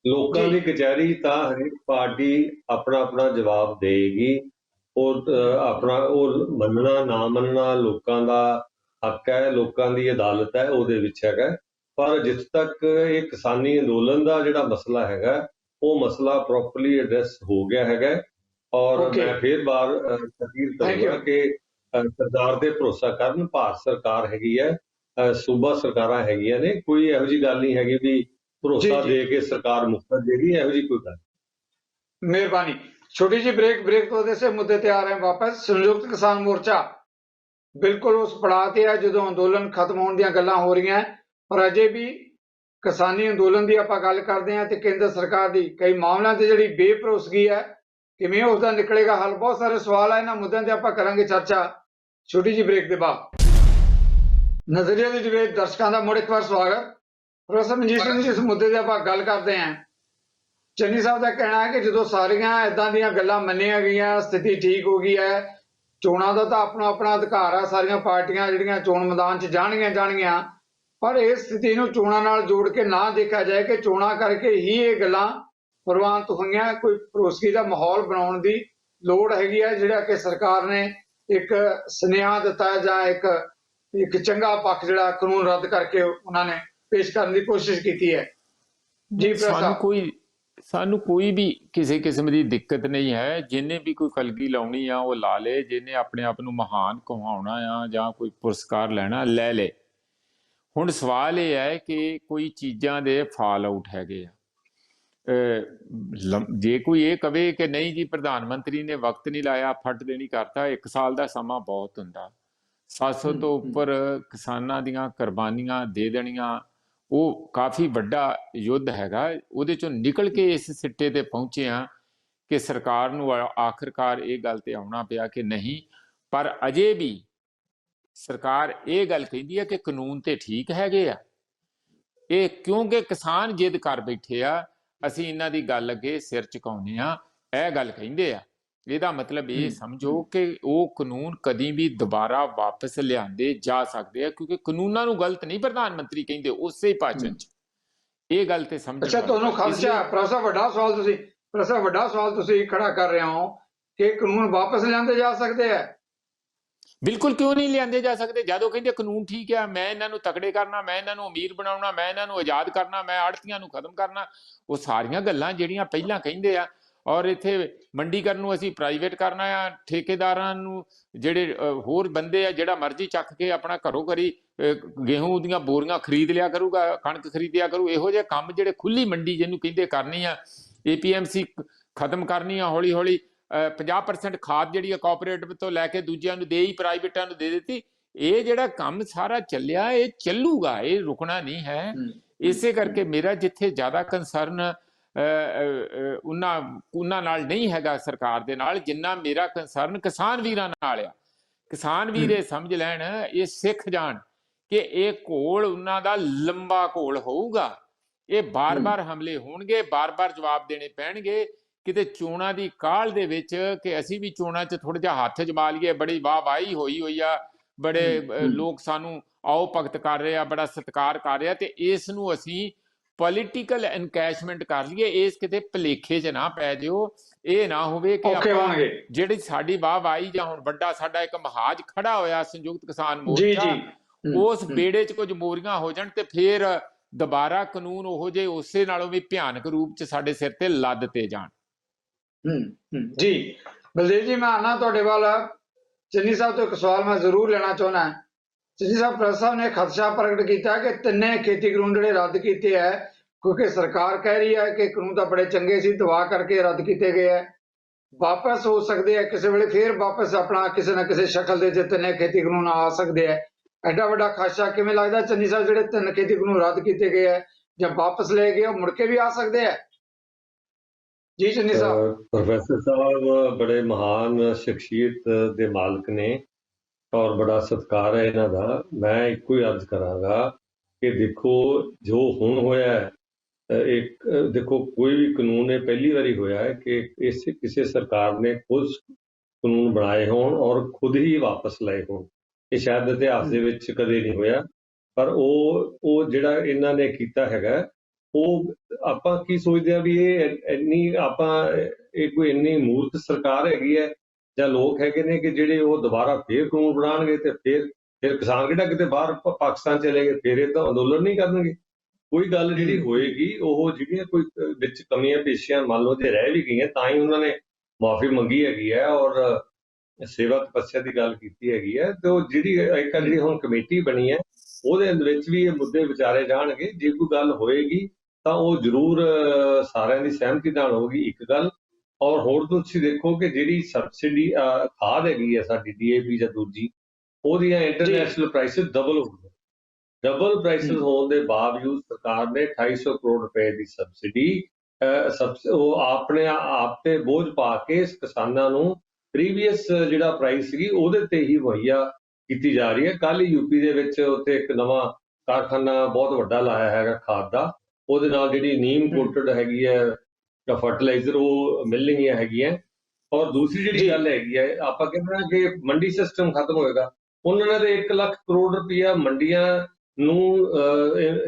ਲੋਕਾਂ ਦੀ ਕਚਹਿਰੀ ਤਾਂ ਹਰੇਕ ਪਾਰਟੀ ਆਪਣਾ ਆਪਣਾ ਜਵਾਬ ਦੇਗੀ, ਔਰ ਆਪਣਾ ਉਹ ਮੰਨਣਾ ਨਾ ਮੰਨਣਾ ਲੋਕਾਂ ਦਾ ਹੱਕ ਹੈ, ਲੋਕਾਂ ਦੀ ਅਦਾਲਤ ਹੈ, ਉਹਦੇ ਵਿੱਚ ਹੈਗਾ। ਪਰ ਜਿੱਥੇ ਤੱਕ ਇਹ ਕਿਸਾਨੀ ਅੰਦੋਲਨ ਦਾ ਜਿਹੜਾ ਮਸਲਾ ਹੈਗਾ, ਉਹ ਮਸਲਾ ਪ੍ਰੋਪਰਲੀ ਐਡਰੈਸ ਹੋ ਗਿਆ ਹੈਗਾ। ਔਰ ਮੈਂ ਫਿਰ ਬਾਰ ਤਕਰੀਰ ਕਰੂੰਗਾ ਕਿ ਸਰਕਾਰ ਤੇ ਭਰੋਸਾ ਕਰਨ। ਭਾਰਤ ਸਰਕਾਰ ਹੈਗੀ ਹੈ, ਸੂਬਾ ਸਰਕਾਰਾਂ ਹੈਗੀਆਂ ਨੇ, ਕੋਈ ਇਹੋ ਜਿਹੀ ਗੱਲ ਨਹੀਂ ਹੈਗੀ ਵੀ ਭਰੋਸਾ ਦੇ ਕੇ ਸਰਕਾਰ ਮੁਕਰ ਜਾਏਗੀ, ਇਹੋ ਜਿਹੀ ਕੋਈ ਗੱਲ। ਮਿਹਰਬਾਨੀ। छोटी सी ब्रेक तो से मुद्दे ते आ रहे हैं वापस। संयुक्त किसान मोर्चा बिल्कुल उस पड़ाव ते है जो अंदोलन खत्म होने दी गल्लां हो रही हैं, पर अजे भी किसानी अंदोलन की आपां गल करते हैं तो केंद्र सरकार की कई मामलों से जिहड़ी बेभरोसगी है किवें उसका निकलेगा हल, बहुत सारे सवाल है। इन्हां मुद्दों ते आपां करांगे चर्चा छोटी जी ब्रेक के बाद। नजरिया दी डिबेट दर्शकों का मुड़ एक बार स्वागत। प्रोफेसर मनजीत सिंह जी, इस मुद्दे ते आपां गल करते हैं। ਚੰਨੀ ਸਾਹਿਬ ਦਾ ਕਹਿਣਾ ਹੈ ਕਿ ਜਦੋਂ ਸਾਰੀਆਂ ਇਦਾਂ ਦੀਆਂ ਗੱਲਾਂ ਮੰਨੀਆਂ ਗਈਆਂ, ਸਥਿਤੀ ਠੀਕ ਹੋ ਗਈ ਹੈ, ਚੋਣਾਂ ਦਾ ਤਾਂ ਆਪਣਾ ਅਧਿਕਾਰ ਹੈ, ਸਾਰੀਆਂ ਪਾਰਟੀਆਂ ਜਿਹੜੀਆਂ ਚੋਣ ਮੈਦਾਨ 'ਚ ਜਾਣਗੀਆਂ, ਪਰ ਇਸ ਸਥਿਤੀ ਨੂੰ ਚੋਣਾਂ ਨਾਲ ਜੋੜ ਕੇ ਨਾ ਦੇਖਿਆ ਜਾਏ ਕਿ ਚੋਣਾਂ ਕਰਕੇ ਹੀ ਇਹ ਗੱਲਾਂ ਪ੍ਰਵਾਨਿਤ ਹੋਈਆਂ। ਕੋਈ ਭਰੋਸਗੀ ਦਾ ਮਾਹੌਲ ਬਣਾਉਣ ਦੀ ਲੋੜ ਹੈਗੀ ਹੈ, ਜਿਹੜਾ ਕਿ ਸਰਕਾਰ ਨੇ ਇੱਕ ਸੁਨੇਹਾ ਦਿੱਤਾ ਜਾਂ ਇੱਕ ਚੰਗਾ ਪੱਖ ਜਿਹੜਾ ਕਾਨੂੰਨ ਰੱਦ ਕਰਕੇ ਉਹਨਾਂ ਨੇ ਪੇਸ਼ ਕਰਨ ਦੀ ਕੋਸ਼ਿਸ਼ ਕੀਤੀ ਹੈ। ਜੀ ਸਾਨੂੰ ਕੋਈ ਵੀ ਕਿਸੇ ਕਿਸਮ ਦੀ ਦਿੱਕਤ ਨਹੀਂ ਹੈ। ਜਿਹਨੇ ਵੀ ਕੋਈ ਕਲਗੀ ਲਾਉਣੀ ਆ ਉਹ ਲਾ ਲੇ, ਜਿਹਨੇ ਆਪਣੇ ਆਪ ਨੂੰ ਮਹਾਨ ਕਹਾਉਣਾ ਆ ਜਾਂ ਕੋਈ ਪੁਰਸਕਾਰ ਲੈਣਾ ਲੈ ਲੇ। ਹੁਣ ਸਵਾਲ ਇਹ ਹੈ ਕਿ ਕੋਈ ਚੀਜ਼ਾਂ ਦੇ ਫਾਲ ਆਊਟ ਹੈਗੇ ਆ। ਜੇ ਕੋਈ ਇਹ ਕਵੇ ਕਿ ਨਹੀਂ ਜੀ ਪ੍ਰਧਾਨ ਮੰਤਰੀ ਨੇ ਵਕਤ ਨਹੀਂ ਲਾਇਆ, ਫੱਟ ਦੇਣੀ ਕਰਤਾ, 1 ਸਾਲ ਦਾ ਸਮਾਂ ਬਹੁਤ ਹੁੰਦਾ। 700 ਤੋਂ ਉੱਪਰ ਕਿਸਾਨਾਂ ਦੀਆਂ ਕੁਰਬਾਨੀਆਂ ਦੇ ਦੇਣੀਆਂ, ਉਹ ਕਾਫੀ ਵੱਡਾ ਯੁੱਧ ਹੈਗਾ। ਉਹਦੇ ਚੋਂ ਨਿਕਲ ਕੇ ਇਸ ਸਿੱਟੇ ਤੇ ਪਹੁੰਚੇ ਆ ਕਿ ਸਰਕਾਰ ਨੂੰ ਆਖਰਕਾਰ ਇਹ ਗੱਲ ਤੇ ਆਉਣਾ ਪਿਆ ਕਿ ਨਹੀਂ, ਪਰ ਅਜੇ ਵੀ ਸਰਕਾਰ ਇਹ ਗੱਲ ਕਹਿੰਦੀ ਹੈ ਕਿ ਕਾਨੂੰਨ ਤੇ ਠੀਕ ਹੈਗੇ ਆ। ਇਹ ਕਿਉਂਕਿ ਕਿਸਾਨ ਜਿੱਦ ਕਰ ਬੈਠੇ ਆ, ਅਸੀਂ ਇਹਨਾਂ ਦੀ ਗੱਲ ਅੱਗੇ ਸਿਰ ਝੁਕਾਉਂਦੇ ਆ, ਇਹ ਗੱਲ ਕਹਿੰਦੇ ਆ। ਇਹਦਾ ਮਤਲਬ ਇਹ ਸਮਝੋ ਕਿ ਉਹ ਕਾਨੂੰਨ ਕਦੀ ਵੀ ਦੁਬਾਰਾ ਵਾਪਸ ਲਿਆਂਦੇ ਜਾ ਸਕਦੇ ਆ, ਕਿਉਂਕਿ ਕਾਨੂੰਨਾਂ ਨੂੰ ਗਲਤ ਨਹੀਂ ਪ੍ਰਧਾਨ ਮੰਤਰੀ ਕਹਿੰਦੇ ਉਸੇ ਭਾਸ਼ਣ 'ਚ। ਇਹ ਗੱਲ ਤੇ ਸਮਝਣ ਅੱਛਾ, ਵਾਲੀ ਤੁਹਾਨੂੰ ਗੱਲ। ਖਦਸ਼ਾ ਪ੍ਰੋਫੈਸਰ ਵੱਡਾ ਸਵਾਲ ਤੁਸੀਂ ਖੜਾ ਕਰ ਰਹੇ ਹੋ ਕਿ ਕਾਨੂੰਨ ਵਾਪਸ ਲਿਆਂਦੇ ਜਾ ਸਕਦੇ ਆ। ਬਿਲਕੁਲ, ਕਿਉਂ ਨਹੀਂ ਲਿਆਂਦੇ ਜਾ ਸਕਦੇ? ਜਦੋਂ ਕਹਿੰਦੇ ਕਾਨੂੰਨ ਠੀਕ ਆ, ਮੈਂ ਇਹਨਾਂ ਨੂੰ ਤਕੜੇ ਕਰਨਾ, ਮੈਂ ਇਹਨਾਂ ਨੂੰ ਅਮੀਰ ਬਣਾਉਣਾ, ਮੈਂ ਇਹਨਾਂ ਨੂੰ ਆਜ਼ਾਦ ਕਰਨਾ, ਮੈਂ ਆੜਤੀਆਂ ਨੂੰ ਖਤਮ ਕਰਨਾ, ਉਹ ਸਾਰੀਆਂ ਗੱਲਾਂ ਜਿਹੜੀਆਂ ਪਹਿਲਾਂ ਕਹਿੰਦੇ ਆ। ਔਰ ਇੱਥੇ ਮੰਡੀਕਰਨ ਨੂੰ ਅਸੀਂ ਪ੍ਰਾਈਵੇਟ ਕਰਨਾ ਆ, ਠੇਕੇਦਾਰਾਂ ਨੂੰ ਜਿਹੜੇ ਹੋਰ ਬੰਦੇ ਆ ਜਿਹੜਾ ਮਰਜ਼ੀ ਚੱਕ ਕੇ ਆਪਣਾ ਘਰੋਂ ਘਰੀ ਗੇਹੂੰ ਦੀਆਂ ਬੋਰੀਆਂ ਖਰੀਦ ਲਿਆ ਕਰੂਗਾ, ਕਣਕ ਖਰੀਦਿਆ ਕਰੂ। ਇਹੋ ਜਿਹੇ ਕੰਮ ਜਿਹੜੇ ਖੁੱਲੀ ਮੰਡੀ ਜਿਹਨੂੰ ਕਹਿੰਦੇ ਕਰਨੀ ਆ, APMC ਖਤਮ ਕਰਨੀ ਆ ਹੌਲੀ ਹੌਲੀ। 50% ਖਾਦ ਜਿਹੜੀ ਆ ਕੋਆਪਰੇਟਿਵ ਤੋਂ ਲੈ ਕੇ ਦੂਜਿਆਂ ਨੂੰ ਦੇ ਹੀ ਪ੍ਰਾਈਵੇਟਾਂ ਨੂੰ ਦੇ ਦਿੱਤੀ। ਇਹ ਜਿਹੜਾ ਕੰਮ ਸਾਰਾ ਚੱਲਿਆ, ਇਹ ਚੱਲੂਗਾ, ਇਹ ਰੁਕਣਾ ਨਹੀਂ ਹੈ। ਇਸੇ ਕਰਕੇ ਮੇਰਾ ਜਿੱਥੇ ਜ਼ਿਆਦਾ ਕੰਸਰਨ ਉਹਨਾਂ ਨਾਲ ਨਹੀਂ ਹੈਗਾ ਸਰਕਾਰ ਦੇ ਨਾਲ, ਜਿੰਨਾ ਮੇਰਾ ਕੰਸਰਨ ਕਿਸਾਨ ਵੀਰਾਂ ਨਾਲ ਆ। ਕਿਸਾਨ ਵੀਰ ਇਹ ਸਮਝ ਲੈਣ, ਇਹ ਸਿੱਖ ਜਾਣ ਕਿ ਇਹ ਘੋਲ ਉਹਨਾਂ ਦਾ ਲੰਬਾ ਘੋਲ ਹੋਊਗਾ। ਇਹ ਬਾਰ-ਬਾਰ ਹਮਲੇ ਹੋਣਗੇ, ਬਾਰ-ਬਾਰ ਜਵਾਬ ਦੇਣੇ ਪੈਣਗੇ। ਕਿਤੇ ਚੋਣਾਂ ਦੀ ਕਾਹਲ ਦੇ ਵਿੱਚ ਕਿ ਅਸੀਂ ਵੀ ਚੋਣਾਂ 'ਚ ਥੋੜਾ ਜਿਹਾ ਹੱਥ ਜਮਾ ਲਈਏ, ਬੜੀ ਵਾਹਵਾਹੀ ਹੋਈ ਆ, ਬੜੇ ਲੋਕ ਸਾਨੂੰ ਆਓ ਭਗਤ ਕਰ ਰਹੇ ਆ, ਬੜਾ ਸਤਿਕਾਰ ਕਰ ਰਹੇ ਆ, ਤੇ ਇਸ ਨੂੰ ਅਸੀਂ ਪੋਲੀਟੀਕਲ ਐਨਕੈਸ਼ਮੈਂਟ ਕਰ ਲਈਏ। ਇਸ ਕਿਤੇ ਭਲੇਖੇ 'ਚ ਨਾ ਪੈ ਜਿਓ। ਇਹ ਨਾ ਹੋਵੇ ਕਿ ਆਪਾਂ ਜਿਹੜੀ ਸਾਡੀ ਵਾਹਵਾਹੀ ਜਾਂ ਹੁਣ ਵੱਡਾ ਸਾਡਾ ਇੱਕ ਮਹਾਜ ਖੜਾ ਹੋਇਆ ਸੰਯੁਕਤ ਕਿਸਾਨ ਮੋਰਚਾ, ਉਸ ਬੇੜੇ 'ਚ ਕੁਝ ਮੋਰੀਆਂ ਹੋ ਜਾਣ ਤੇ ਫੇਰ ਦੁਬਾਰਾ ਕਾਨੂੰਨ ਉਹੋ ਜਿਹੇ ਉਸੇ ਨਾਲੋਂ ਵੀ ਭਿਆਨਕ ਰੂਪ 'ਚ ਸਾਡੇ ਸਿਰ ਤੇ ਲੱਦ ਤੇ ਜਾਣ। ਜੀ ਬਲਦੇਵ ਜੀ, ਮੈਂ ਆਣਾ ਤੁਹਾਡੇ ਵੱਲ। ਚੰਨੀ ਸਾਹਿਬ ਤੋਂ ਇੱਕ ਸਵਾਲ ਮੈਂ ਜ਼ਰੂਰ ਲੈਣਾ ਚਾਹੁੰਦਾ। ਚੰਨੀ ਸਾਹਿਬ, ਪ੍ਰੈਸ ਸਾਹਿਬ ਨੇ ਖਦਸ਼ਾ ਪ੍ਰਗਟ ਕੀਤਾ ਕਿ ਤਿੰਨੇ ਖੇਤੀ ਕਾਨੂੰਨ ਜਿਹੜੇ ਰੱਦ ਕੀਤੇ ਹੈ, ਕਿਉਂਕਿ ਸਰਕਾਰ ਕਹਿ ਰਹੀ ਹੈ ਕਿ ਕਾਨੂੰਨ ਤਾਂ ਬੜੇ ਚੰਗੇ ਸੀ, ਦਵਾ ਕਰਕੇ ਰੱਦ ਕੀਤੇ ਗਏ ਹੈ, ਵਾਪਸ ਹੋ ਸਕਦੇ ਆ ਕਿਸੇ ਵੇਲੇ, ਫੇਰ ਵਾਪਸ ਆਪਣਾ ਕਿਸੇ ਨਾ ਕਿਸੇ ਸ਼ਕਲ ਦੇ ਵਿੱਚ ਤਿੰਨੇ ਖੇਤੀ ਕਾਨੂੰਨ ਆ ਸਕਦੇ ਹੈ। ਐਡਾ ਵੱਡਾ ਖਦਸ਼ਾ ਕਿਵੇਂ ਲੱਗਦਾ ਚੰਨੀ ਸਾਹਿਬ? ਜਿਹੜੇ ਤਿੰਨ ਖੇਤੀ ਕਾਨੂੰਨ ਰੱਦ ਕੀਤੇ ਗਏ ਹੈ ਜਾਂ ਵਾਪਸ ਲਏ ਗਏ, ਉਹ ਮੁੜ ਕੇ ਵੀ ਆ ਸਕਦੇ ਹੈ? ਜੀ ਚੰਨੀ ਸਾਹਿਬ। ਪ੍ਰੋਫੈਸਰ ਸਾਹਿਬ ਬੜੇ ਮਹਾਨ ਸ਼ਖਸੀਅਤ ਦੇ ਮਾਲਕ ਨੇ ਔਰ ਬੜਾ ਸਤਿਕਾਰ ਹੈ ਇਹਨਾਂ ਦਾ। ਮੈਂ ਇੱਕੋ ਹੀ ਅਰਜ਼ ਕਰਾਂਗਾ ਕਿ ਦੇਖੋ ਜੋ ਹੁਣ ਹੋਇਆ ਹੈ, ਇੱਕ ਦੇਖੋ ਕੋਈ ਵੀ ਕਾਨੂੰਨ ਇਹ ਪਹਿਲੀ ਵਾਰੀ ਹੋਇਆ ਹੈ ਕਿ ਕਿਸੇ ਸਰਕਾਰ ਨੇ ਖੁਦ ਕਾਨੂੰਨ ਬਣਾਏ ਹੋਣ ਔਰ ਖੁਦ ਹੀ ਵਾਪਸ ਲਏ ਹੋਣ। ਇਹ ਸ਼ਾਇਦ ਇਤਿਹਾਸ ਦੇ ਵਿੱਚ ਕਦੇ ਨਹੀਂ ਹੋਇਆ। ਪਰ ਉਹ ਜਿਹੜਾ ਇਹਨਾਂ ਨੇ ਕੀਤਾ ਹੈਗਾ, ਉਹ ਆਪਾਂ ਕੀ ਸੋਚਦੇ ਆ ਵੀ ਇਹ ਇੰਨੀ ਇਹ ਕੋਈ ਇੰਨੀ ਮੂਰਖ ਸਰਕਾਰ ਹੈਗੀ ਹੈ ਜਾਂ ਲੋਕ ਹੈਗੇ ਨੇ ਕਿ ਜਿਹੜੇ ਉਹ ਦੁਬਾਰਾ ਫੇਰ ਕਾਨੂੰਨ ਬਣਾਉਣਗੇ ਤੇ ਫਿਰ ਕਿਸਾਨ ਕਿਹੜਾ ਕਿਤੇ ਬਾਹਰ ਪਾਕਿਸਤਾਨ ਚਲੇ ਗਏ, ਫਿਰ ਇਹ ਤਾਂ ਅੰਦੋਲਨ ਨਹੀਂ ਕਰਨਗੇ। ਕੋਈ ਗੱਲ ਜਿਹੜੀ ਹੋਏਗੀ, ਉਹ ਜਿਹੜੀਆਂ ਕੋਈ ਵਿੱਚ ਕਮੀਆਂ ਪੇਸ਼ੀਆਂ ਮੰਨ ਲਓ ਜੇ ਰਹਿ ਵੀ ਗਈਆਂ, ਤਾਂ ਹੀ ਉਹਨਾਂ ਨੇ ਮਾਫੀ ਮੰਗੀ ਹੈਗੀ ਹੈ ਔਰ ਸੇਵਾ ਤਪੱਸਿਆ ਦੀ ਗੱਲ ਕੀਤੀ ਹੈਗੀ ਹੈ। ਤੇ ਉਹ ਜਿਹੜੀ ਹੁਣ ਕਮੇਟੀ ਬਣੀ ਹੈ, ਉਹਦੇ ਵਿੱਚ ਵੀ ਇਹ ਮੁੱਦੇ ਵਿਚਾਰੇ ਜਾਣਗੇ। ਜੇ ਕੋਈ ਗੱਲ ਹੋਏਗੀ ਤਾਂ ਉਹ ਜ਼ਰੂਰ ਸਾਰਿਆਂ ਦੀ ਸਹਿਮਤੀ ਨਾਲ ਹੋਊਗੀ, ਇੱਕ ਗੱਲ। ਔਰ ਹੋਰ ਤੁਸੀਂ ਦੇਖੋ ਕਿ ਜਿਹੜੀ ਸਬਸਿਡੀ ਖਾਦ ਹੈਗੀ ਹੈ ਸਾਡੀ DAP ਜਾਂ ਦੂਜੀ, ਉਹਦੀਆਂ ਇੰਟਰਨੈਸ਼ਨਲ ਪ੍ਰਾਈਸਿਸ ਡਬਲ ਹੋ ਗਏ। ਡਬਲ ਪ੍ਰਾਈਸਿਸ ਹੋਣ ਦੇ ਬਾਵਜੂਦ ਸਰਕਾਰ ਨੇ 250 ਕਰੋੜ ਰੁਪਏ ਦੀ ਸਬਸਿਡੀ ਉਹ ਆਪਣੇ ਆਪ ਤੇ ਬੋਝ ਪਾ ਕੇ ਕਿਸਾਨਾਂ ਨੂੰ ਪ੍ਰੀਵੀਅਸ ਜਿਹੜਾ ਪ੍ਰਾਈਸ ਸੀਗੀ ਉਹਦੇ ਤੇ ਹੀ ਮੁਹੱਈਆ ਕੀਤੀ ਜਾ ਰਹੀ ਹੈ। ਕੱਲ ਹੀ UP ਦੇ ਵਿੱਚ ਉੱਥੇ ਇੱਕ ਨਵਾਂ ਕਾਰਖਾਨਾ ਬਹੁਤ ਵੱਡਾ ਲਾਇਆ ਹੈਗਾ ਖਾਦ ਦਾ। ਉਹਦੇ ਨਾਲ ਜਿਹੜੀ ਨੀਮ ਕੋਟਡ ਹੈਗੀ ਹੈ ਫਰਟੀਲਾਈਜ਼ਰ, ਉਹ ਮਿਲਣਗੀਆਂ ਹੈਗੀਆਂ। ਔਰ ਦੂਸਰੀ ਜਿਹੜੀ ਗੱਲ ਹੈਗੀ ਹੈ, ਆਪਾਂ ਕਹਿੰਦੇ ਹਾਂ ਕਿ ਮੰਡੀ ਸਿਸਟਮ ਖਤਮ ਹੋਏਗਾ। ਉਹਨਾਂ ਨੇ ਤੇ 1 ਲੱਖ ਕਰੋੜ ਰੁਪਇਆ ਮੰਡੀਆਂ ਨੂੰ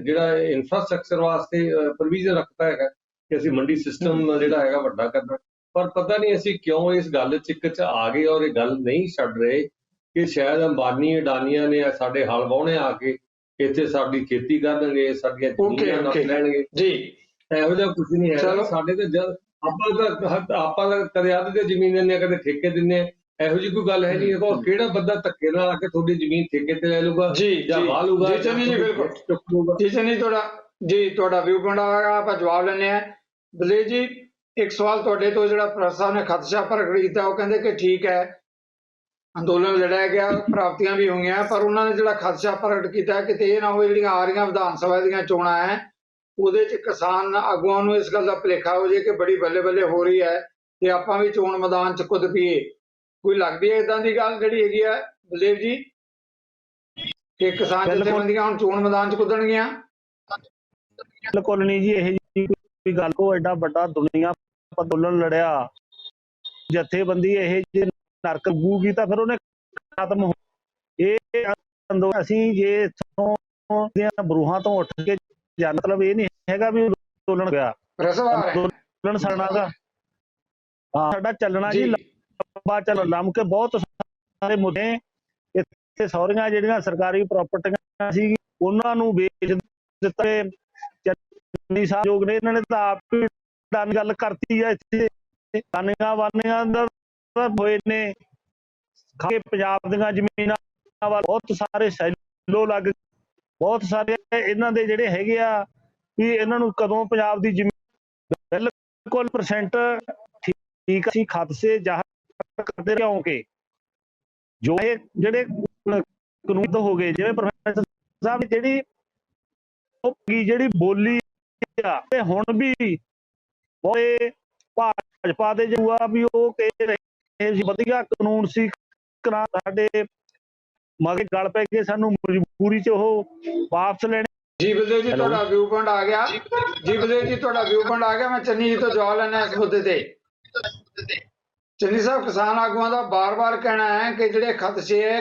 ਜਿਹੜਾ ਇਨਫਰਾਸਟ੍ਰਕਚਰ ਵਾਸਤੇ ਪ੍ਰੋਵੀਜ਼ਨ ਰੱਖਤਾ ਹੈਗਾ ਕਿ ਅਸੀਂ ਮੰਡੀ ਸਿਸਟਮ ਜਿਹੜਾ ਹੈਗਾ ਵੱਡਾ ਕਰਨਾ। ਪਰ ਪਤਾ ਨਹੀਂ ਅਸੀਂ ਕਿਉਂ ਇਸ ਗੱਲ 'ਚ ਆ ਗਏ ਔਰ ਇਹ ਗੱਲ ਨਹੀਂ ਛੱਡ ਰਹੇ ਕਿ ਸ਼ਾਇਦ ਅੰਬਾਨੀ ਅਡਾਨੀਆਂ ਨੇ ਸਾਡੇ ਹਲ ਵਾਹੁਣੇ ਆ ਕੇ ਇੱਥੇ ਸਾਡੀ ਖੇਤੀ ਕਰਨਗੇ, ਸਾਡੀਆਂ ਜ਼ਮੀਨਾਂ ਨੱਪ ਲੈਣਗੇ। ਜੀ ਇਹੋ ਜਿਹਾ ਕੁਝ ਨਹੀਂ ਹੈ ਸਾਡੇ ਤੇ। ਆਪਾਂ ਤਾਂ ਕਦੇ ਅੱਧ ਤੇ ਜ਼ਮੀਨ ਦਿੰਦੇ ਹਾਂ, ਕਦੇ ਠੇਕੇ ਦਿੰਦੇ ਹਾਂ। ਇਹੋ ਜਿਹੀ ਕੋਈ ਗੱਲ ਹੈ ਨਹੀਂ। ਔਰ ਕਿਹੜਾ ਬੰਦਾ ਧੱਕੇ ਨਾਲ ਆ ਕੇ ਤੁਹਾਡੀ ਜ਼ਮੀਨ ਠੇਕੇ ਤੇ ਲੈ ਲੂਗਾ ਜਾਂ ਵਾਹ ਲੂਗਾ? ਜੀ ਚੰਨੀ ਜੀ, ਬਿਲਕੁਲ ਜੀ ਚੰਨੀ, ਤੁਹਾਡਾ ਵਿਊ ਪੁਆਇੰਟ ਆਵੇਗਾ, ਆਪਾਂ ਜਵਾਬ ਲੈਣੇ ਆ। ਬਲਦੇਵ ਜੀ, ਇੱਕ ਸਵਾਲ ਤੁਹਾਡੇ ਤੋਂ ਜਿਹੜਾ ਪ੍ਰੈਸ ਸਾਹਿਬ ਨੇ ਖਦਸ਼ਾ ਪ੍ਰਗਟ ਕੀਤਾ, ਉਹ ਕਹਿੰਦੇ ਕਿ ਠੀਕ ਹੈ ਅੰਦੋਲਨ ਲੜਿਆ ਗਿਆ, ਪ੍ਰਾਪਤੀਆਂ ਵੀ ਹੋਈਆਂ, ਪਰ ਉਹਨਾਂ ਨੇ ਜਿਹੜਾ ਖਦਸ਼ਾ ਪ੍ਰਗਟ ਕੀਤਾ ਕਿਤੇ ਇਹ ਨਾ ਹੋਵੇ ਜਿਹੜੀਆਂ ਆ ਰਹੀਆਂ ਵਿਧਾਨ ਸਭਾ ਦੀਆਂ ਚੋਣਾਂ ਹੈ ਉਹਦੇ 'ਚ ਕਿਸਾਨ ਆਗੂਆਂ ਨੂੰ ਇਸ ਗੱਲ ਦਾ ਭੁਲੇਖਾ ਹੋ ਜਾਏ ਕਿ ਬੜੀ ਬੱਲੇ ਬੱਲੇ ਹੋ ਰਹੀ ਹੈ ਤੇ ਆਪਾਂ ਵੀ ਚੋਣ ਮੈਦਾਨ 'ਚ ਕੁੱਦ ਪਈਏ। ਕੋਈ ਲੱਗਦੀ ਹੈ ਇਦਾਂ ਦੀ ਗੱਲ ਜਿਹੜੀ ਹੈਗੀ ਹੈ ਬਲਦੇਵ ਜੀ ਕਿ ਕਿਸਾਨ ਜਥੇਬੰਦੀਆਂ ਹੁਣ ਚੋਣ ਮੈਦਾਨ 'ਚ ਕੁੱਦਣਗੀਆਂ? ਬਿਲਕੁਲ ਨਹੀਂ ਜੀ, ਇਹ ਜੀ ਕੋਈ ਗੱਲ। ਕੋ ਐਡਾ ਵੱਡਾ ਦੁਨੀਆ ਅੰਦੋਲਨ ਲੜਿਆ, ਜਥੇਬੰਦੀ ਇਹ ਜੇ ਨਰਕ ਲੱਗੂਗੀ ਤਾਂ ਫਿਰ ਉਹਨੇ ਖਤਮ ਹੋ। ਇਹ ਅੰਦੋਲਨ ਅਸੀਂ ਜੇ ਇੱਥੋਂ ਦੀਆਂ ਬਰੂਹਾਂ ਤੋਂ ਉੱਠ ਕੇ ਮਤਲਬ ਇਹ ਨਹੀਂ ਹੈਗਾ ਵੀ ਅੰਦੋਲਨ ਗਿਆ। ਰਸਵਾਰ ਹੈ ਅੰਦੋਲਨ ਸਾਡਾ ਸਾਡਾ ਚੱਲਣਾ ਜੀ ਜੀ ਲੰਬਾ ਚੱਲ ਲੰਮ ਕੇ ਬਹੁਤ ਸਾਰੇ ਮੁੱਦੇ ਇੱਥੇ ਸਹੁਰੀਆਂ ਜਿਹੜੀਆਂ ਸਰਕਾਰੀ ਪ੍ਰਾਪਰਟੀਆਂ ਸੀ ਉਹਨਾਂ ਨੂੰ ਵੇਚ ਦਿੱਤਾ। ਚੰਨੀ ਸਾਹਿਬ ਯੋਗ ਨੇ ਇਹਨਾਂ ਨੇ ਤਾਂ ਆਪ ਹੀ ਡਾਨੀ ਗੱਲ ਕਰਤੀ ਹੈ। ਇੱਥੇ ਡਾਨੀਆਂ ਵਾਨੀਆਂ ਦਾ ਹੋਏ ਨੇ ਖਾ ਕੇ ਪੰਜਾਬ ਦੀਆਂ ਜ਼ਮੀਨਾਂ ਵੱਲ ਬਹੁਤ ਸਾਰੇ ਸੈਲੋ ਲੱਗ ਬਹੁਤ ਸਾਰੇ ਇਹਨਾਂ ਦੇ ਜਿਹੜੇ ਹੈਗੇ ਆ ਵੀ ਇਹਨਾਂ ਨੂੰ ਕਦੋਂ ਪੰਜਾਬ ਦੀ ਜ਼ਮੀਨ ਬਿਲਕੁਲ % ਠੀਕ ਅਸੀਂ ਖਾਦਸੇ ਜ਼ਾਹਰ ਕਰਦੇ ਕਿਉਂਕਿ ਜੋ ਇਹ ਜਿਹੜੇ ਕਾਨੂੰਨ ਹੋ ਗਏ ਜਿਵੇਂ ਪ੍ਰੋਫੈਸਰ ਸਾਹਿਬ ਜਿਹੜੀ ਬੋਲੀ ਆ ਤੇ ਹੁਣ ਵੀ ਬਹੁਤ ਭਾਜਪਾ ਦੇ ਜੋ ਆ ਵੀ ਉਹ ਕਹਿ ਰਹੇ ਸੀ ਵਧੀਆ ਕਾਨੂੰਨ ਸੀ ਸਾਡੇ ਮਗਰ ਗਲ ਪੈ ਕੇ ਸਾਨੂੰ ਮਜਬੂਰੀ 'ਚ ਉਹ ਵਾਪਸ ਲੈਣੇ। ਜੀ ਬਲਦੇਵ ਜੀ ਤੁਹਾਡਾ ਵਿਊ ਪੁਆਇੰਟ ਆ ਗਿਆ। ਜੀ ਬਲਦੇਵ ਜੀ ਤੁਹਾਡਾ ਵਿਊ ਪੁਆਇੰਟ ਆ ਗਿਆ। ਮੈਂ ਚੰਨੀ ਜੀ ਤੋਂ ਜਵਾਬ ਲੈਣਾ ਇਸ ਮੁੱਦੇ ਤੇ। ਚੰਨੀ ਸਾਹਿਬ ਕਿਸਾਨ ਆਗੂਆਂ ਦਾ ਬਾਰ-ਬਾਰ ਕਹਿਣਾ ਹੈ ਕਿ ਜਿਹੜੇ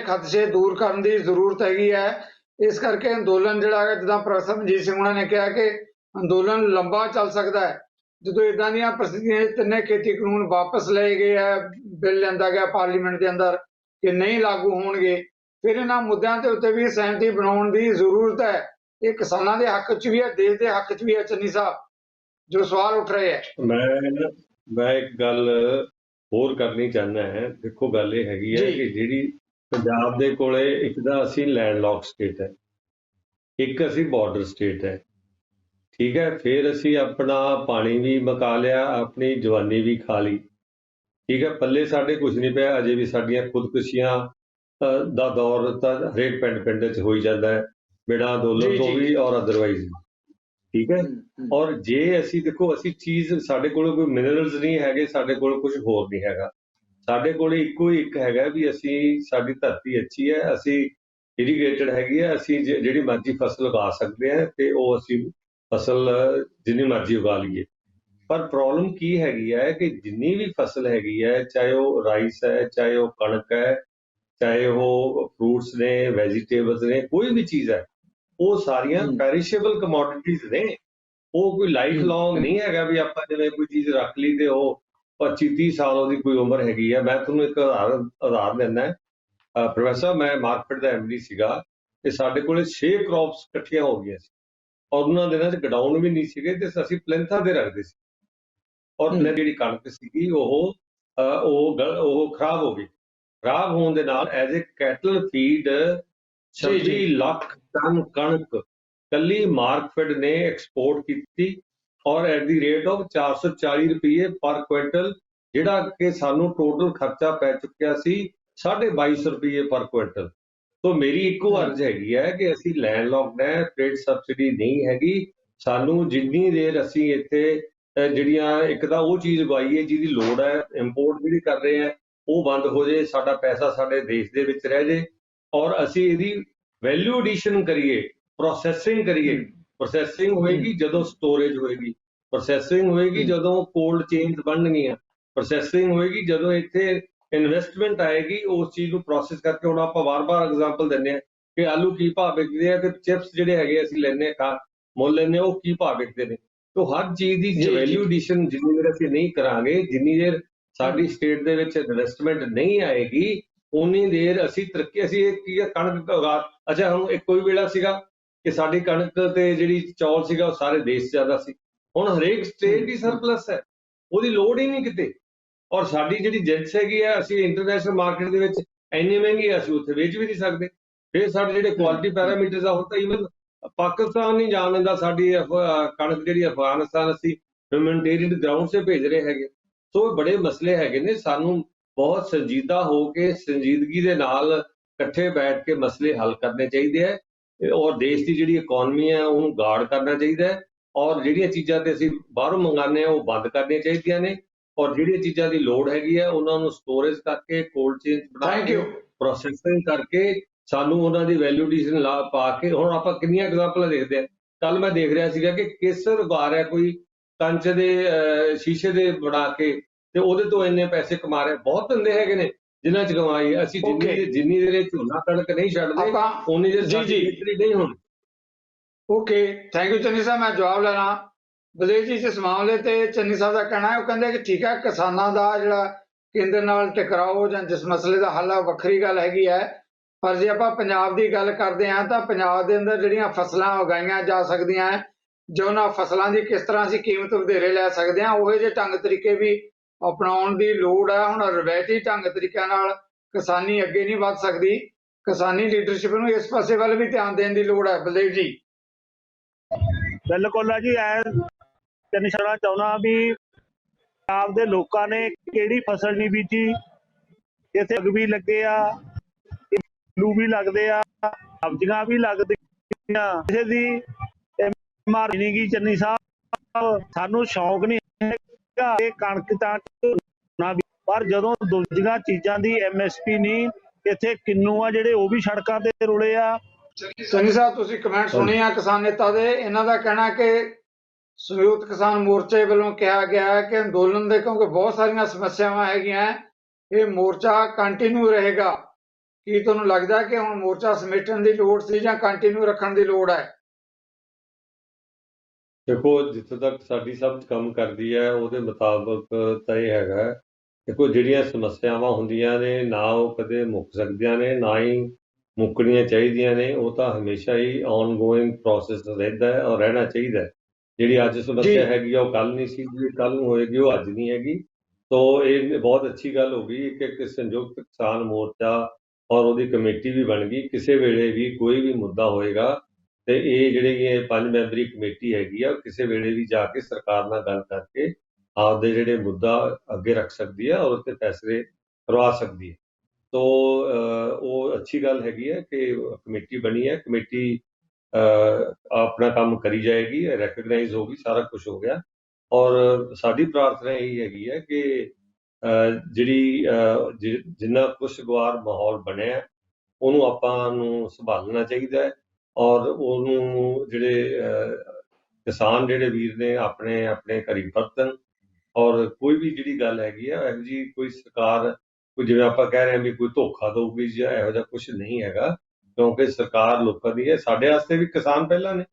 ਖਦਸ਼ੇ ਦੂਰ ਕਰਨ ਦੀ ਜ਼ਰੂਰਤ ਹੈਗੀ ਹੈ। ਇਸ ਕਰਕੇ ਅੰਦੋਲਨ ਜਿਹੜਾ ਹੈ ਜਿੱਦਾਂ ਪ੍ਰੋਫੈਸਰ ਮਨਜੀਤ ਸਿੰਘ ਉਹਨਾਂ ਨੇ ਕਿਹਾ ਕਿ ਅੰਦੋਲਨ ਲੰਬਾ ਚੱਲ ਸਕਦਾ ਹੈ। ਜਦੋਂ ਇਦਾਂ ਦੀਆਂ ਪ੍ਰਸਥਿਤੀਆਂ ਤਿੰਨੇ ਖੇਤੀ ਕਾਨੂੰਨ ਵਾਪਸ ਲਏ ਗਏ ਹੈ, ਬਿੱਲ ਲਿਆਂਦਾ ਗਿਆ ਪਾਰਲੀਮੈਂਟ ਦੇ ਅੰਦਰ ਕਿ ਨਹੀਂ ਲਾਗੂ ਹੋਣਗੇ, ਫਿਰ ਇਹਨਾਂ ਮੁੱਦਿਆਂ ਦੇ ਉੱਤੇ ਵੀ ਸਹਿਮਤੀ ਬਣਾਉਣ ਦੀ ਜ਼ਰੂਰਤ ਹੈ। ਇਹ ਕਿਸਾਨਾਂ ਦੇ ਹੱਕ 'ਚ ਵੀ ਹੈ, ਦੇਸ਼ ਦੇ ਹੱਕ 'ਚ ਵੀ ਹੈ। ਚੰਨੀ ਸਾਹਿਬ ਜੋ ਸਵਾਲ ਉੱਠ ਰਹੇ ਹੈ ਮੈਂ ਇੱਕ ਗੱਲ ਹੋਰ ਕਰਨੀ ਚਾਹੁੰਦਾ ਹੈ। ਦੇਖੋ ਗੱਲ ਇਹ ਹੈਗੀ ਹੈ ਕਿ ਜਿਹੜੀ ਪੰਜਾਬ ਦੇ ਕੋਲੇ ਇੱਕ ਤਾਂ ਅਸੀਂ ਲੈਂਡਲੌਕ ਸਟੇਟ ਹੈ, ਇੱਕ ਅਸੀਂ ਬਾਰਡਰ ਸਟੇਟ ਹੈ, ਠੀਕ ਹੈ। ਫਿਰ ਅਸੀਂ ਆਪਣਾ ਪਾਣੀ ਵੀ ਮੁਕਾ ਲਿਆ, ਆਪਣੀ ਜਵਾਨੀ ਵੀ ਖਾ ਲਈ, ਠੀਕ ਹੈ। ਪੱਲੇ ਸਾਡੇ ਕੁਝ ਨਹੀਂ ਪਿਆ। ਅਜੇ ਵੀ ਸਾਡੀਆਂ ਖੁਦਕੁਸ਼ੀਆਂ ਦਾ ਦੌਰ ਤਾਂ ਹਰੇਕ ਪਿੰਡ 'ਚ ਹੋਈ ਜਾਂਦਾ ਹੈ, ਬਿਨਾਂ ਅੰਦੋਲਨ ਤੋਂ ਵੀ ਔਰ ਅਦਰਵਾਈਜ਼, ਠੀਕ ਹੈ। ਔਰ ਜੇ ਅਸੀਂ ਦੇਖੋ ਅਸੀਂ ਚੀਜ਼ ਸਾਡੇ ਕੋਲ ਕੋਈ ਮਿਨਰਲਸ ਨਹੀਂ ਹੈਗੇ, ਸਾਡੇ ਕੋਲ ਕੁਝ ਹੋਰ ਨਹੀਂ ਹੈਗਾ। ਸਾਡੇ ਕੋਲ ਇੱਕੋ ਹੀ ਇੱਕ ਹੈਗਾ ਵੀ ਅਸੀਂ ਸਾਡੀ ਧਰਤੀ ਅੱਛੀ ਹੈ, ਅਸੀਂ ਇਰੀਗੇਟਡ ਹੈਗੀ ਹੈ, ਅਸੀਂ ਜਿਹੜੀ ਮਰਜ਼ੀ ਫਸਲ ਉਗਾ ਸਕਦੇ ਹਾਂ ਤੇ ਉਹ ਅਸੀਂ ਫਸਲ ਜਿੰਨੀ ਮਰਜ਼ੀ ਉਗਾ ਲਈਏ। ਪਰ ਪ੍ਰੋਬਲਮ ਕੀ ਹੈਗੀ ਹੈ ਕਿ ਜਿੰਨੀ ਵੀ ਫਸਲ ਹੈਗੀ ਹੈ, ਚਾਹੇ ਉਹ ਰਾਈਸ ਹੈ, ਚਾਹੇ ਉਹ ਕਣਕ ਹੈ, ਚਾਹੇ ਉਹ ਫਰੂਟਸ ਨੇ, ਵੈਜੀਟੇਬਲਸ ਨੇ, ਕੋਈ ਵੀ ਚੀਜ਼ ਹੈ, ਉਹ ਸਾਰੀਆਂ ਪੈਰਿਸ਼ੇਬਲ ਕਮੋਡਿਟੀਜ਼ ਨੇ। ਉਹ ਕੋਈ ਲਾਈਫ ਲੌਂਗ ਨਹੀਂ ਹੈਗਾ ਵੀ ਆਪਾਂ ਜਿਵੇਂ ਕੋਈ ਚੀਜ਼ ਰੱਖ ਲਈ ਤੇ ਉਹ 25-30 ਸਾਲ ਉਹਦੀ ਕੋਈ ਉਮਰ ਹੈਗੀ ਹੈ। ਮੈਂ ਤੁਹਾਨੂੰ ਇੱਕ ਉਦਾਹਰਨ ਦਿੰਦਾ। ਪ੍ਰੋਫੈਸਰ ਮੈਂ ਮਾਰਕੀਟ ਦਾ MD ਸੀਗਾ ਤੇ ਸਾਡੇ ਕੋਲੇ 6 ਕ੍ਰੌਪਸ ਇਕੱਠੀਆਂ ਹੋ ਗਈਆਂ ਸੀ ਔਰ ਉਹਨਾਂ ਦਿਨਾਂ 'ਚ ਗਡਾਊਨ ਵੀ ਨਹੀਂ ਸੀਗੇ ਤੇ ਅਸੀਂ ਪਲੈਂਥਾਂ ਤੇ ਰੱਖਦੇ ਸੀ ਔਰ ਜਿਹੜੀ ਕਣਕ ਸੀਗੀ ਉਹ ਖਰਾਬ ਹੋ ਗਈ। ਖਰਾਬ ਹੋਣ ਦੇ ਨਾਲ as a cattle feed 26 lakh ton ਕਣਕ ਕੱਲੀ ਮਾਰਕਫੈਡ ਨੇ ਐਕਸਪੋਰਟ ਕੀਤੀ ਔਰ ਐਟ ਦੀ ਰੇਟ ਆਫ 440 ਰੁਪਏ ਪਰ ਕੁਇੰਟਲ, ਜਿਹੜਾ ਕਿ ਸਾਨੂੰ ਟੋਟਲ ਖਰਚਾ ਪੈ ਚੁੱਕਿਆ ਸੀ 2250 ਰੁਪਏ ਪਰ ਕੁਇੰਟਲ। ਸੋ ਮੇਰੀ ਇੱਕੋ ਅਰਜ਼ ਹੈਗੀ ਹੈ ਕਿ ਅਸੀਂ ਲੈਂਡਲੌਕਡ ਹੈ, ਟ੍ਰੇਡ ਸਬਸਿਡੀ ਨਹੀਂ ਹੈਗੀ। ਸਾਨੂੰ ਜਿੰਨੀ ਦੇਰ ਅਸੀਂ ਇੱਥੇ ਜਿਹੜੀਆਂ ਇੱਕ ਤਾਂ ਉਹ ਚੀਜ਼ ਉਗਾਈਏ ਜਿਹਦੀ ਲੋੜ ਹੈ, ਇੰਪੋਰਟ ਜਿਹੜੀ ਕਰ ਰਹੇ ਹੈ ਉਹ ਬੰਦ ਹੋ ਜਾਏ, ਸਾਡਾ ਪੈਸਾ ਸਾਡੇ ਦੇਸ਼ ਦੇ ਵਿੱਚ ਰਹਿ ਜਾਏ ਔਰ ਅਸੀਂ ਇਹਦੀ ਵੈਲਿਊ ਐਡੀਸ਼ਨ ਕਰੀਏ, ਪ੍ਰੋਸੈਸਿੰਗ ਕਰੀਏ। ਪ੍ਰੋਸੈਸਿੰਗ ਹੋਏਗੀ ਜਦੋਂ ਸਟੋਰੇਜ ਹੋਏਗੀ, ਪ੍ਰੋਸੈਸਿੰਗ ਹੋਏਗੀ ਜਦੋਂ ਕੋਲਡ ਚੇਨਸ ਬਣਨਗੀਆਂ, ਪ੍ਰੋਸੈਸਿੰਗ ਹੋਏਗੀ ਜਦੋਂ ਇੱਥੇ ਇਨਵੈਸਟਮੈਂਟ ਆਏਗੀ ਉਸ ਚੀਜ਼ ਨੂੰ ਪ੍ਰੋਸੈਸ ਕਰਕੇ। ਹੁਣ ਆਪਾਂ ਵਾਰ-ਵਾਰ ਐਗਜ਼ਾਮਪਲ ਦਿੰਦੇ ਹਾਂ ਕਿ ਆਲੂ ਕੀ ਭਾਅ ਵਿਕਦੇ ਆ ਤੇ ਚਿਪਸ ਜਿਹੜੇ ਹੈਗੇ ਅਸੀਂ ਲੈਂਦੇ ਹਾਂ ਮੁੱਲ ਲੈਂਦੇ ਹਾਂ ਉਹ ਕੀ ਭਾਅ ਵਿਕਦੇ ਨੇ। ਤਾਂ ਹਰ ਚੀਜ਼ ਦੀ ਵੈਲਿਊ ਐਡੀਸ਼ਨ ਜਿੰਨੀ ਦੇਰ ਅਸੀਂ ਨਹੀਂ ਕਰਾਂਗੇ, ਜਿੰਨੀ ਦੇਰ ਸਾਡੀ ਸਟੇਟ ਦੇ ਵਿੱਚ ਇਨਵੈਸਟਮੈਂਟ ਨਹੀਂ ਆਏਗੀ, ਉਨੀ ਦੇਰ ਅਸੀਂ ਤਰੱਕੀ ਅਸੀਂ ਕੀ ਕਣਕ ਉਗਾ। ਅੱਛਾ ਹੁਣ ਇੱਕ ਕੋਈ ਵੇਲਾ ਸੀਗਾ ਕਿ ਸਾਡੀ ਕਣਕ ਤੇ ਜਿਹੜੀ ਚੌਲ ਸੀਗਾ ਉਹ ਸਾਰੇ ਦੇਸ਼ ਜਾਂਦਾ ਸੀ। ਹੁਣ ਹਰੇਕ ਸਟੇਟ ਦੀ ਸਰਪਲਸ ਹੈ, ਉਹਦੀ ਲੋੜ ਹੀ ਨਹੀਂ ਕਿਤੇ। ਔਰ ਸਾਡੀ ਜਿਹੜੀ ਜਿੰਸ ਹੈਗੀ ਆ ਅਸੀਂ ਇੰਟਰਨੈਸ਼ਨਲ ਮਾਰਕੀਟ ਦੇ ਵਿੱਚ ਇੰਨੀ ਮਹਿੰਗੀ ਅਸੀਂ ਉੱਥੇ ਵੇਚ ਵੀ ਨਹੀਂ ਸਕਦੇ। ਫਿਰ ਸਾਡੇ ਜਿਹੜੇ ਕੁਆਲਿਟੀ ਪੈਰਾਮੀਟਰਸ ਆ ਹੁਣ ਤਾਂ ਈਵਨ ਪਾਕਿਸਤਾਨ ਨਹੀਂ ਜਾਣ ਦਿੰਦਾ ਸਾਡੀ ਕਣਕ ਜਿਹੜੀ ਅਫਗਾਨਿਸਤਾਨ ਅਸੀਂ ਹਿਊਮੈਨਿਟੇਰੀਅਨ ਗਰਾਊਂਡ 'ਤੇ ਭੇਜ ਰਹੇ ਹੈਗੇ। ਸੋ ਬੜੇ ਮਸਲੇ ਹੈਗੇ ਨੇ, ਸਾਨੂੰ ਬਹੁਤ ਸੰਜੀਦਾ ਹੋ ਕੇ ਸੰਜੀਦਗੀ ਦੇ ਨਾਲ ਇਕੱਠੇ ਬੈਠ ਕੇ ਮਸਲੇ ਹੱਲ ਕਰਨੇ ਚਾਹੀਦੇ ਹੈ ਔਰ ਦੇਸ਼ ਦੀ ਜਿਹੜੀ ਇਕਨੋਮੀ ਹੈ ਉਹਨੂੰ ਗਾਰਡ ਕਰਨਾ ਚਾਹੀਦਾ ਹੈ ਔਰ ਜਿਹੜੀਆਂ ਚੀਜ਼ਾਂ ਤੇ ਅਸੀਂ ਬਾਹਰੋਂ ਮੰਗਾਉਂਦੇ ਹਾਂ ਉਹ ਬੰਦ ਕਰਨੀਆਂ ਚਾਹੀਦੀਆਂ ਨੇ ਔਰ ਜਿਹੜੀਆਂ ਚੀਜ਼ਾਂ ਦੀ ਲੋੜ ਹੈਗੀ ਹੈ ਉਹਨਾਂ ਨੂੰ ਸਟੋਰੇਜ ਕਰਕੇ ਕੋਲਡ ਚੇਨ ਬਣਾ ਕੇ ਪ੍ਰੋਸੈਸਿੰਗ ਕਰਕੇ ਸਾਨੂੰ ਉਹਨਾਂ ਦੀ ਵੈਲਿਊ ਐਡੀਸ਼ਨ ਲਾ ਪਾ ਕੇ। ਹੁਣ ਆਪਾਂ ਕਿੰਨੀਆਂ ਐਗਜ਼ਾਮਪਲਾਂ ਦੇਖਦੇ ਹਾਂ। ਕੱਲ ਮੈਂ ਦੇਖ ਰਿਹਾ ਸੀਗਾ ਕਿ ਕੇਸਰ ਉਗਾ ਰਿਹਾ ਕੋਈ ਕੰਚ ਦੇ ਸ਼ੀਸ਼ੇ ਦੇ ਬਣਾ ਕੇ ਤੇ ਉਹਦੇ ਤੋਂ ਇੰਨੇ ਪੈਸੇ ਕਮਾ ਰਹੇ। ਬਹੁਤ ਧੰਦੇ ਹੈਗੇ ਨੇ ਜਿਨ੍ਹਾਂ 'ਚ ਕਮਾਈ ਅਸੀਂ ਜਿੰਨੀ ਦੇਰ ਝੋਨਾ ਕਣਕ ਨਹੀਂ ਛੱਡਦੇ ਉਨੀ ਦੇਰ ਸਾਡੀ ਖੇਤੀ ਨਹੀਂ ਹੋਣੀ। ओके, थैंक यू चन्नी साहब। मैं जवाब लेना बलदेव जी जिस मामले ते चन्नी साहब का कहना है, वो कहते कि ठीक है किसानों का ਜਿਹੜਾ ਕੇਂਦਰ ਨਾਲ ਟਕਰਾਓ ਜਾਂ ਜਿਸ ਮਸਲੇ ਦਾ ਹੱਲ ਆ ਵੱਖਰੀ ਗੱਲ ਹੈਗੀ ਹੈ, ਪਰ ਜੇ ਆਪਾਂ ਪੰਜਾਬ ਦੀ ਗੱਲ ਕਰਦੇ ਹਾਂ ਤਾਂ ਪੰਜਾਬ ਦੇ ਅੰਦਰ ਜਿਹੜੀਆਂ ਫਸਲਾਂ ਉਗਾਈਆਂ ਜਾ ਸਕਦੀਆਂ ਹੈ, ਜੋ ਉਹਨਾਂ ਫਸਲਾਂ ਦੀ ਕਿਸ ਤਰ੍ਹਾਂ ਅਸੀਂ ਕੀਮਤ ਵਧੇਰੇ ਲੈ ਸਕਦੇ ਹਾਂ, ਉਹੇ ਜਿਹੇ ਢੰਗ ਤਰੀਕੇ ਵੀ ਅਪਣਾਉਣ ਦੀ ਲੋੜ ਹੈ। ਹੁਣ ਰਵਾਇਤੀ ਢੰਗ ਤਰੀਕਿਆਂ ਨਾਲ ਕਿਸਾਨੀ ਅੱਗੇ ਨਹੀਂ ਵੱਧ ਸਕਦੀ। ਕਿਸਾਨੀ ਲੀਡਰਸ਼ਿਪ ਨੂੰ ਇਸ ਪਾਸੇ ਵੱਲ ਵੀ ਧਿਆਨ ਦੇਣ ਦੀ ਲੋੜ ਹੈ। ਬਲਦੇਵ ਜੀ ਬਿਲਕੁਲ ਆ ਜੀ। ਐ ਕਹਿਣਾ ਚਾਹੁੰਦਾ ਵੀ ਪੰਜਾਬ ਦੇ ਲੋਕਾਂ ਨੇ ਕਿਹੜੀ ਫਸਲ ਨਹੀਂ ਬੀਜੀ, ਇੱਥੇ ਅੱਗ ਵੀ ਲੱਗੇ ਆ, ਆਲੂ ਵੀ ਲੱਗਦੇ ਆ, ਸਬਜ਼ੀਆਂ ਵੀ ਲੱਗਦੀਆਂ, ਕਿਸੇ ਦੀ ਮਾਰੀ ਨਹੀਂ ਗਈ। ਚੰਨੀ ਸਾਹਿਬ ਸਾਨੂੰ ਸ਼ੌਕ ਨਹੀਂ ਹੈਗਾ ਇਹ ਕਣਕ ਤਾਂ ਝੋਨਾ ਵੀ, ਪਰ ਜਦੋਂ ਦੂਜੀਆਂ ਚੀਜ਼ਾਂ ਦੀ MSP ਨਹੀਂ, ਇੱਥੇ ਕਿੰਨੂ ਆ ਜਿਹੜੇ ਉਹ ਵੀ ਸੜਕਾਂ ਤੇ ਰੁਲੇ ਆ। ਚੰਨੀ ਸਾਹਿਬ ਤੁਸੀਂ ਕਮੈਂਟ ਸੁਣੇ ਆ ਕਿਸਾਨ ਨੇਤਾ ਦੇ, ਇਹਨਾਂ ਦਾ ਕਹਿਣਾ ਕਿ ਸੰਯੁਕਤ ਕਿਸਾਨ ਮੋਰਚੇ ਵੱਲੋਂ ਕਿਹਾ ਗਿਆ ਹੈ ਕਿ ਅੰਦੋਲਨ ਦੇ ਕਿਉਂਕਿ ਬਹੁਤ ਸਾਰੀਆਂ ਸਮੱਸਿਆਵਾਂ ਹੈਗੀਆਂ, ਇਹ ਮੋਰਚਾ ਕੰਟੀਨਿਊ ਰਹੇਗਾ। ਕੀ ਤੁਹਾਨੂੰ ਲੱਗਦਾ ਕਿ ਹੁਣ ਮੋਰਚਾ ਸਮੇਟਣ ਦੀ ਲੋੜ ਸੀ ਜਾਂ ਕੰਟੀਨਿਊ ਰੱਖਣ ਦੀ ਲੋੜ ਹੈ? ਦੇਖੋ ਜਿੱਥੇ ਤੱਕ ਸਾਡੀ ਸਮਝ ਕੰਮ ਕਰਦੀ ਹੈ ਉਹਦੇ ਮੁਤਾਬਕ ਤਾਂ ਇਹ ਹੈਗਾ, ਦੇਖੋ ਜਿਹੜੀਆਂ ਸਮੱਸਿਆਵਾਂ ਹੁੰਦੀਆਂ ਨੇ ਨਾ ਉਹ ਕਦੇ ਮੁੱਕ ਸਕਦੀਆਂ ਨੇ ਨਾ ਹੀ ਮੁੱਕਣੀਆਂ ਚਾਹੀਦੀਆਂ ਨੇ, ਉਹ ਤਾਂ ਹਮੇਸ਼ਾ ਹੀ ਆਨਗੋਇੰਗ ਪ੍ਰੋਸੈਸ ਰਹਿੰਦਾ ਹੈ ਔਰ ਰਹਿਣਾ ਚਾਹੀਦਾ ਹੈ। ਜਿਹੜੀ ਅੱਜ ਸਮੱਸਿਆ ਹੈਗੀ ਆ ਉਹ ਕੱਲ ਨਹੀਂ ਸੀ, ਜਿਹੜੀ ਕੱਲ ਨੂੰ ਹੋਏਗੀ ਉਹ ਅੱਜ ਨਹੀਂ ਹੈਗੀ। ਤੋ ਇਹ ਬਹੁਤ ਅੱਛੀ ਗੱਲ ਹੋ ਗਈ ਕਿ ਸੰਯੁਕਤ ਕਿਸਾਨ ਮੋਰਚਾ ਔਰ ਉਹਦੀ ਕਮੇਟੀ ਵੀ ਬਣ ਗਈ। ਕਿਸੇ ਵੇਲੇ ਵੀ ਕੋਈ ਵੀ ਮੁੱਦਾ ਹੋਏਗਾ ਤੇ ਇਹ ਜਿਹੜੀ ਇਹ 5 ਮੈਂਬਰੀ ਕਮੇਟੀ ਹੈਗੀ ਆ ਕਿਸੇ ਵੇਲੇ ਵੀ ਜਾ ਕੇ ਸਰਕਾਰ ਨਾਲ ਗੱਲ ਕਰਕੇ ਆਪਦੇ ਜਿਹੜੇ ਮੁੱਦਾ ਅੱਗੇ ਰੱਖ ਸਕਦੀ ਹੈ ਔਰ ਉੱਤੇ ਫੈਸਲੇ ਕਰਵਾ ਸਕਦੀ ਹੈ। ਤੋ ਉਹ ਅੱਛੀ ਗੱਲ ਹੈਗੀ ਹੈ ਕਿ ਕਮੇਟੀ ਬਣੀ ਹੈ, ਕਮੇਟੀ ਆਪਣਾ ਕੰਮ ਕਰੀ ਜਾਏਗੀ, ਰੈਕਗਨਾਈਜ਼ ਹੋਗੀ, ਸਾਰਾ ਕੁਝ ਹੋ ਗਿਆ। ਔਰ ਸਾਡੀ ਪ੍ਰਾਰਥਨਾ ਇਹੀ ਹੈਗੀ ਹੈ ਕਿ ਜਿਹੜੀ ਜਿੰਨਾ ਖੁਸ਼ਗਵਾਰ ਮਾਹੌਲ ਬਣਿਆ ਉਹਨੂੰ ਆਪਾਂ ਨੂੰ ਸੰਭਾਲਣਾ ਚਾਹੀਦਾ ਹੈ ਔਰ ਉਹਨੂੰ ਜਿਹੜੇ ਕਿਸਾਨ ਜਿਹੜੇ ਵੀਰ ਨੇ ਆਪਣੇ ਆਪਣੇ ਘਰੀ ਵਰਤਣ। ਔਰ ਕੋਈ ਵੀ ਜਿਹੜੀ ਗੱਲ ਹੈਗੀ ਆ ਇਹੋ ਜਿਹੀ ਕੋਈ ਸਰਕਾਰ ਕੋਈ ਜਿਵੇਂ ਆਪਾਂ ਕਹਿ ਰਹੇ ਹਾਂ ਵੀ ਕੋਈ ਧੋਖਾ ਦਊਗੀ ਜਾਂ ਇਹੋ ਜਿਹਾ ਕੁਝ ਨਹੀਂ ਹੈਗਾ, ਕਿਉਂਕਿ ਸਰਕਾਰ ਲੋਕਾਂ ਦੀ ਹੈ। ਸਾਡੇ ਵਾਸਤੇ ਵੀ ਕਿਸਾਨ ਪਹਿਲਾਂ ਨੇ,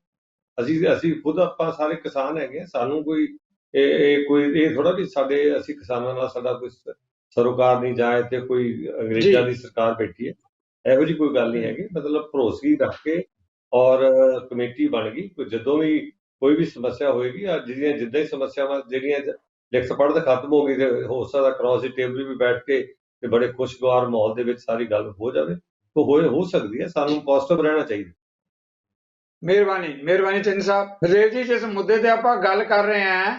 ਅਸੀਂ ਖੁਦ ਆਪਾਂ ਸਾਰੇ ਕਿਸਾਨ ਹੈਗੇ। ਸਾਨੂੰ ਕੋਈ ਇਹ ਥੋੜਾ ਵੀ ਸਾਡੇ ਅਸੀਂ ਕਿਸਾਨਾਂ ਨਾਲ ਸਾਡਾ ਕੋਈ ਸਰੋਕਾਰ ਨਹੀਂ ਜਾਂ ਇੱਥੇ ਕੋਈ ਅੰਗਰੇਜ਼ਾਂ ਦੀ ਸਰਕਾਰ ਬੈਠੀ ਹੈ, ਇਹੋ ਜਿਹੀ ਕੋਈ ਗੱਲ ਨਹੀਂ ਹੈਗੀ। ਮਤਲਬ ਭਰੋਸਗੀ ਰੱਖ ਕੇ ਔਰ ਕਮੇਟੀ ਬਣ ਗਈ। ਜਦੋਂ ਵੀ ਕੋਈ ਵੀ ਸਮੱਸਿਆ ਹੋਏਗੀ ਜਿਹੜੀਆਂ ਜਿੱਦਾਂ ਹੀ ਸਮੱਸਿਆਵਾਂ ਜਿਹੜੀਆਂ ਲਿਖਤ ਪੜ੍ਹਤ ਖਤਮ ਹੋ ਗਈ ਤੇ ਹੋ ਸਕਦਾ ਕ੍ਰਾਸ ਦੀ ਟੇਬਲ ਵੀ ਬੈਠ ਕੇ ਤੇ ਬੜੇ ਖੁਸ਼ਗਵਾਰ ਮਾਹੌਲ ਦੇ ਵਿੱਚ ਸਾਰੀ ਗੱਲ ਹੋ ਜਾਵੇ ਤਾਂ ਹੋ ਸਕਦੀ ਹੈ। ਸਾਨੂੰ ਪੋਜ਼ਿਟਿਵ ਰਹਿਣਾ ਚਾਹੀਦਾ। ਮਿਹਰਬਾਨੀ ਚੰਨੀ ਸਾਹਿਬ। ਬਲਦੇਵ ਜੀ ਜਿਸ ਮੁੱਦੇ ਤੇ ਆਪਾਂ ਗੱਲ ਕਰ ਰਹੇ ਹਾਂ,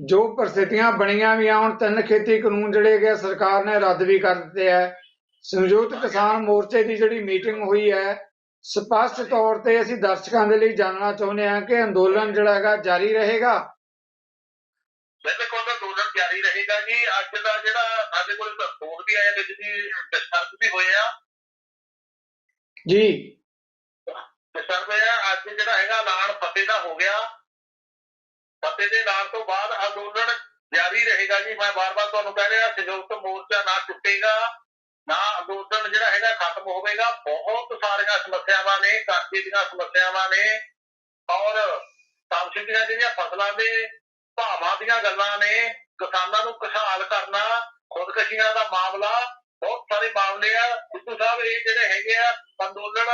ਜੋ ਪ੍ਰਸਥਿਤੀਆਂ ਬਣੀਆਂ ਵੀ ਆ, ਹੁਣ 3 ਖੇਤੀ ਕਾਨੂੰਨ ਜਿਹੜੇ ਕਿ ਸਰਕਾਰ ਨੇ ਰੱਦ ਵੀ ਕਰ ਦਿੱਤੇ ਹੈ। ਸੰਯੁਕਤ ਕਿਸਾਨ ਮੋਰਚੇ ਦੀ ਜਿਹੜੀ ਮੀਟਿੰਗ ਹੋਈ ਹੈ, ਸਪਸ਼ਟ ਤੌਰ ਤੇ ਅਸੀਂ ਦਰਸ਼ਕਾਂ ਦੇ ਲਈ ਜਾਣਨਾ ਚਾਹੁੰਦੇ ਹਾਂ ਕਿ ਅੰਦੋਲਨ ਜਿਹੜਾ ਹੈਗਾ ਜਾਰੀ ਰਹੇਗਾ। ਬਿਲਕੁਲ ਅੰਦੋਲਨ ਜਾਰੀ ਰਹੇਗਾ ਜੀ। ਅੱਜ ਦਾ ਜਿਹੜਾ ਸਾਡੇ ਕੋਲ ਫੋਨ ਵੀ ਆਇਆ ਵਿੱਚ ਦੀ ਡਿਸਟਰਬ ਵੀ ਹੋਏ ਆ ਜੀ, ਡਿਸਟਰਬ ਹੋਇਆ। ਅੱਜ ਜਿਹੜਾ ਹੈਗਾ ਐਲਾਨ ਫਤਿਹ ਦਾ ਹੋ ਗਿਆ। ਫਤਿਹ ਦੇ ਐਲਾਨ ਤੋਂ ਬਾਅਦ ਅੰਦੋਲਨ ਜਾਰੀ ਰਹੇਗਾ ਜੀ। ਮੈਂ ਵਾਰ-ਵਾਰ ਤੁਹਾਨੂੰ ਕਹਿ ਰਿਹਾ ਸੰਯੁਕਤ ਮੋਰਚਾ ਨਾ ਟੁੱਟੇਗਾ, ਨਾ ਅੰਦੋਲਨ ਜਿਹੜਾ ਹੈਗਾ ਖਤਮ ਹੋਵੇਗਾ। ਬਹੁਤ ਸਾਰੀਆਂ ਸਮੱਸਿਆਵਾਂ ਨੇ, ਕਰਜ਼ੇ ਦੀਆਂ ਸਮੱਸਿਆਵਾਂ ਨੇ ਔਰ ਸਬਸਿਡੀਆਂ ਜਿਹੜੀਆਂ ਫਸਲਾਂ ਦੇ ਭਾਵਾਂ ਦੀਆਂ ਗੱਲਾਂ ਨੇ, ਕਿਸਾਨਾਂ ਨੂੰ ਖੁਸ਼ਹਾਲ ਕਰਨਾ, ਖੁਦਕਸ਼ੀਆਂ ਦਾ ਮਾਮਲਾ, ਬਹੁਤ ਸਾਰੇ ਮਾਮਲੇ ਆ। ਸਿੱਧੂ ਸਾਹਿਬ ਇਹ ਜਿਹੜੇ ਹੈਗੇ ਆ ਅੰਦੋਲਨ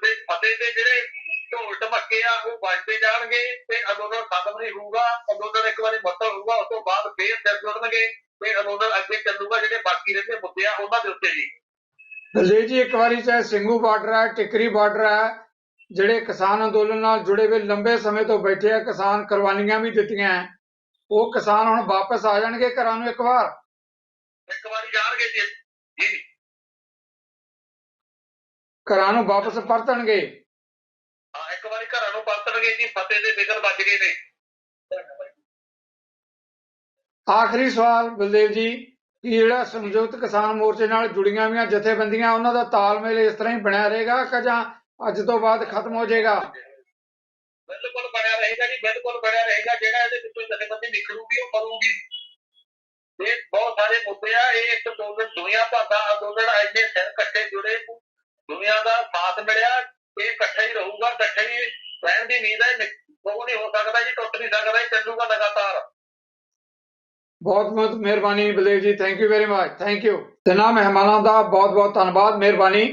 ਦੇ ਫਤਿਹ ਦੇ ਜਿਹੜੇ ਢੋਲ ਢਮੱਕੇ ਆ ਉਹ ਵੱਜਦੇ ਜਾਣਗੇ ਤੇ ਅੰਦੋਲਨ ਖਤਮ ਨਹੀਂ ਹੋਊਗਾ। ਅੰਦੋਲਨ ਇੱਕ ਵਾਰੀ ਮੁਅੱਤਲ ਹੋਊਗਾ, ਉਸ ਤੋਂ ਬਾਅਦ ਫੇਰ ਸਿਰ ਜੁੜਨਗੇ ਤੇ ਅੰਦੋਲਨ ਅੱਗੇ ਚੱਲੂਗਾ। ਜਿਹੜੇ ਬਾਕੀ ਰਹਿੰਦੇ ਮੁੱਦੇ ਆ ਉਹਨਾਂ ਦੇ ਉੱਤੇ ਜੀ। ਬਲਦੇਵ ਜੀ ਇੱਕ ਵਾਰੀ ਚਾਹੇ ਸਿੰਘੂ ਬਾਰਡਰ ਹੈ, ਟਿਕਰੀ ਬਾਰਡਰ ਹੈ, ਜਿਹੜੇ ਕਿਸਾਨ ਅੰਦੋਲਨ ਨਾਲ ਜੁੜੇ ਹੋਏ ਲੰਬੇ ਸਮੇਂ ਤੋਂ ਬੈਠੇ ਆ, ਕਿਸਾਨ ਕੁਰਬਾਨੀਆਂ ਵੀ ਦਿੱਤੀਆਂ, ਉਹ ਕਿਸਾਨ ਹੁਣ ਵਾਪਸ ਆ ਜਾਣਗੇ ਘਰਾਂ ਨੂੰ ਇੱਕ ਵਾਰੀ ਜਾਣਗੇ ਜੀ। ਘਰਾਂ ਨੂੰ ਵਾਪਸ ਪਰਤਣਗੇ। ਹਾਂ, ਇੱਕ ਵਾਰੀ ਘਰਾਂ ਨੂੰ ਪਰਤਣਗੇ ਜੀ। ਫਤਿਹ ਦੇ ਵਿਗਲ ਵੱਜ ਗਏ ਨੇ। ਆਖਰੀ ਸਵਾਲ ਬਲਦੇਵ ਜੀ, ਕਿ ਜਿਹੜਾ ਸੰਯੁਕਤ ਕਿਸਾਨ ਮੋਰਚੇ ਨਾਲ ਜੁੜੀਆਂ ਹੋਈਆਂ ਜਥੇਬੰਦੀਆਂ ਉਹਨਾਂ ਦਾ ਤਾਲਮੇਲ ਇਸ ਤਰ੍ਹਾਂ ਹੀ ਬਣਿਆ ਰਹੇਗਾ ਕਿ ਜਾਂ ਅੱਜ ਤੋਂ ਬਾਅਦ ਖਤਮ ਹੋ ਜਾਏਗਾ? ਬਿਲਕੁਲ ਬਣਿਆ ਰਹੇਗਾ ਜੀ, ਬਿਲਕੁਲ ਬਣਿਆ ਰਹੇਗਾ। ਜਿਹੜਾ ਇਹਦੇ ਵਿੱਚੋਂ ਜਥੇਬੰਦੀ ਨਿਕਲੂਗੀ ਉਹ ਕਰੂਗੀ। ਇਹ ਬਹੁਤ ਸਾਰੇ ਮੁੱਦੇ ਆ। ਇਹ ਇੱਕ ਅੰਦੋਲਨ ਦੁਨੀਆ ਭਰ ਦਾ ਅੰਦੋਲਨ, ਇੰਨੇ ਸਿਰ ਇਕੱਠੇ ਜੁੜੇ, ਦੁਨੀਆ ਦਾ ਸਾਥ ਮਿਲਿਆ। ਇਹ ਇਕੱਠਾ ਹੀ ਰਹੂਗਾ, ਇਕੱਠਾ ਹੀ ਰਹਿਣ ਦੀ ਉਮੀਦ ਹੈ। ਉਹ ਨਹੀਂ ਹੋ ਸਕਦਾ ਜੀ, ਟੁੱਟ ਨਹੀਂ ਸਕਦਾ, ਇਹ ਚੱਲੂਗਾ ਲਗਾਤਾਰ। ਬਹੁਤ ਬਹੁਤ ਮਿਹਰਬਾਨੀ ਬਲਦੇਵ ਜੀ, thank you very much, thank you. ਤਿੰਨਾਂ ਮਹਿਮਾਨਾਂ ਦਾ ਬਹੁਤ ਬਹੁਤ ਧੰਨਵਾਦ, ਮਿਹਰਬਾਨੀ।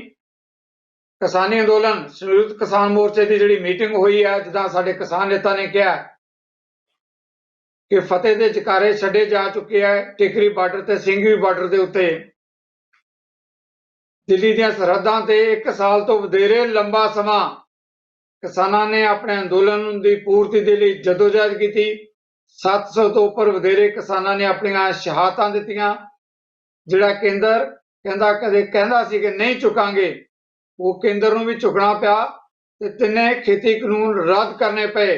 ਕਿਸਾਨੀ ਅੰਦੋਲਨ ਸੰਯੁਕਤ ਕਿਸਾਨ ਮੋਰਚੇ ਦੀ ਜਿਹੜੀ ਮੀਟਿੰਗ ਹੋਈ ਹੈ, ਜਿੱਦਾਂ ਸਾਡੇ ਕਿਸਾਨ ਨੇਤਾ ਨੇ ਕਿਹਾ ਕਿ ਫਤਿਹ ਦੇ ਜਕਾਰੇ ਛੱਡੇ ਜਾ ਚੁੱਕੇ ਹੈ ਟਿਕਰੀ ਬਾਰਡਰ ਤੇ ਸਿੰਘੀ ਬਾਰਡਰ ਦੇ ਉੱਤੇ। ਦਿੱਲੀ ਦੀਆਂ ਸਰਹੱਦਾਂ ਤੇ 1 ਸਾਲ ਤੋਂ ਵਧੇਰੇ ਲੰਬਾ ਸਮਾਂ ਕਿਸਾਨਾਂ ਨੇ ਆਪਣੇ ਅੰਦੋਲਨ ਦੀ ਪੂਰਤੀ ਦੇ ਲਈ ਜਦੋਜਹਿਦ ਕੀਤੀ। 700 ਤੋਂ ਉੱਪਰ ਵਧੇਰੇ ਕਿਸਾਨਾਂ ਨੇ ਆਪਣੀਆਂ ਸ਼ਹਾਦਤਾਂ ਦਿੱਤੀਆਂ। ਜਿਹੜਾ ਕੇਂਦਰ ਕਹਿੰਦਾ ਸੀ ਕਿ ਨਹੀਂ ਝੁਕਾਂਗੇ, ਉਹ ਕੇਂਦਰ ਨੂੰ ਵੀ ਝੁਕਣਾ ਪਿਆ ਤੇ ਤਿੰਨੇ ਖੇਤੀ ਕਾਨੂੰਨ ਰੱਦ ਕਰਨੇ ਪਏ।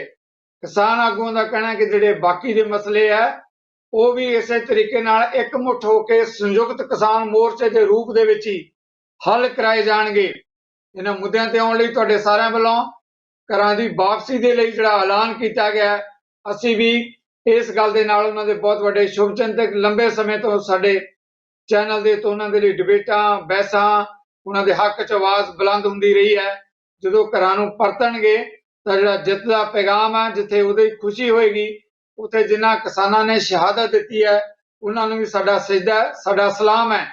ਕਿਸਾਨ ਆਗੂਆਂ ਦਾ ਕਹਿਣਾ ਕਿ ਜਿਹੜੇ ਬਾਕੀ ਦੇ ਮਸਲੇ ਆ ਉਹ ਵੀ ਇਸੇ ਤਰੀਕੇ ਨਾਲ ਇਕਮੁੱਠ ਹੋ ਕੇ ਸੰਯੁਕਤ ਕਿਸਾਨ ਮੋਰਚੇ ਦੇ ਰੂਪ ਦੇ ਵਿੱਚ ਹੀ ਹੱਲ ਕਰਾਏ ਜਾਣਗੇ। ਇਹਨਾਂ ਮੁੱਦਿਆਂ ਤੇ ਆਉਣ ਲਈ ਤੁਹਾਡੇ ਸਾਰਿਆਂ ਵੱਲੋਂ ਘਰਾਂ ਦੀ ਵਾਪਸੀ ਦੇ ਲਈ ਜਿਹੜਾ ਐਲਾਨ ਕੀਤਾ ਗਿਆ, ਅਸੀਂ ਵੀ ਇਸ ਗੱਲ ਦੇ ਨਾਲ ਉਹਨਾਂ ਦੇ ਬਹੁਤ ਵੱਡੇ ਸ਼ੁਭਚਿੰਤਕ ਲੰਬੇ ਸਮੇਂ ਤੋਂ ਸਾਡੇ ਚੈਨਲ ਦੇ ਤੋਂ ਉਹਨਾਂ ਦੇ ਲਈ ਡਿਬੇਟਾਂ, ਬਹਿਸਾਂ, ਉਹਨਾਂ ਦੇ ਹੱਕ 'ਚ ਆਵਾਜ਼ ਬੁਲੰਦ ਹੁੰਦੀ ਰਹੀ ਹੈ। ਜਦੋਂ ਘਰਾਂ ਨੂੰ ਪਰਤਣਗੇ ਤਾਂ ਜਿਹੜਾ ਜਿੱਤ ਦਾ ਪੈਗਾਮ ਹੈ, ਜਿੱਥੇ ਉਹਦੀ ਖੁਸ਼ੀ ਹੋਏਗੀ, ਉੱਥੇ ਜਿਨ੍ਹਾਂ ਕਿਸਾਨਾਂ ਨੇ ਸ਼ਹਾਦਤ ਦਿੱਤੀ ਹੈ ਉਹਨਾਂ ਨੂੰ ਵੀ ਸਾਡਾ ਸਜਦਾ, ਸਾਡਾ ਸਲਾਮ ਹੈ।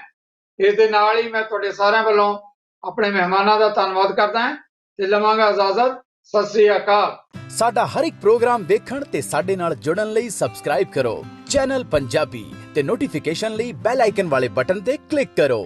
ਇਸ ਦੇ ਨਾਲ ਹੀ ਮੈਂ ਤੁਹਾਡੇ ਸਾਰਿਆਂ ਵੱਲੋਂ ਆਪਣੇ ਮਹਿਮਾਨਾਂ ਦਾ ਧੰਨਵਾਦ ਕਰਦਾ ਹਾਂ ਤੇ ਲਵਾਂਗਾ ਇਜਾਜ਼ਤ। ਸਤਿ ਸ੍ਰੀ ਅਕਾਲ। ਸਾਡਾ ਹਰ ਇੱਕ ਪ੍ਰੋਗਰਾਮ ਦੇਖਣ ਤੇ ਸਾਡੇ ਨਾਲ ਜੁੜਨ ਲਈ ਸਬਸਕ੍ਰਾਈਬ ਕਰੋ ਚੈਨਲ ਪੰਜਾਬੀ ਤੇ ਨੋਟੀਫਿਕੇਸ਼ਨ ਲਈ ਬੈਲ ਆਈਕਨ ਵਾਲੇ ਬਟਨ ਤੇ ਕਲਿੱਕ ਕਰੋ।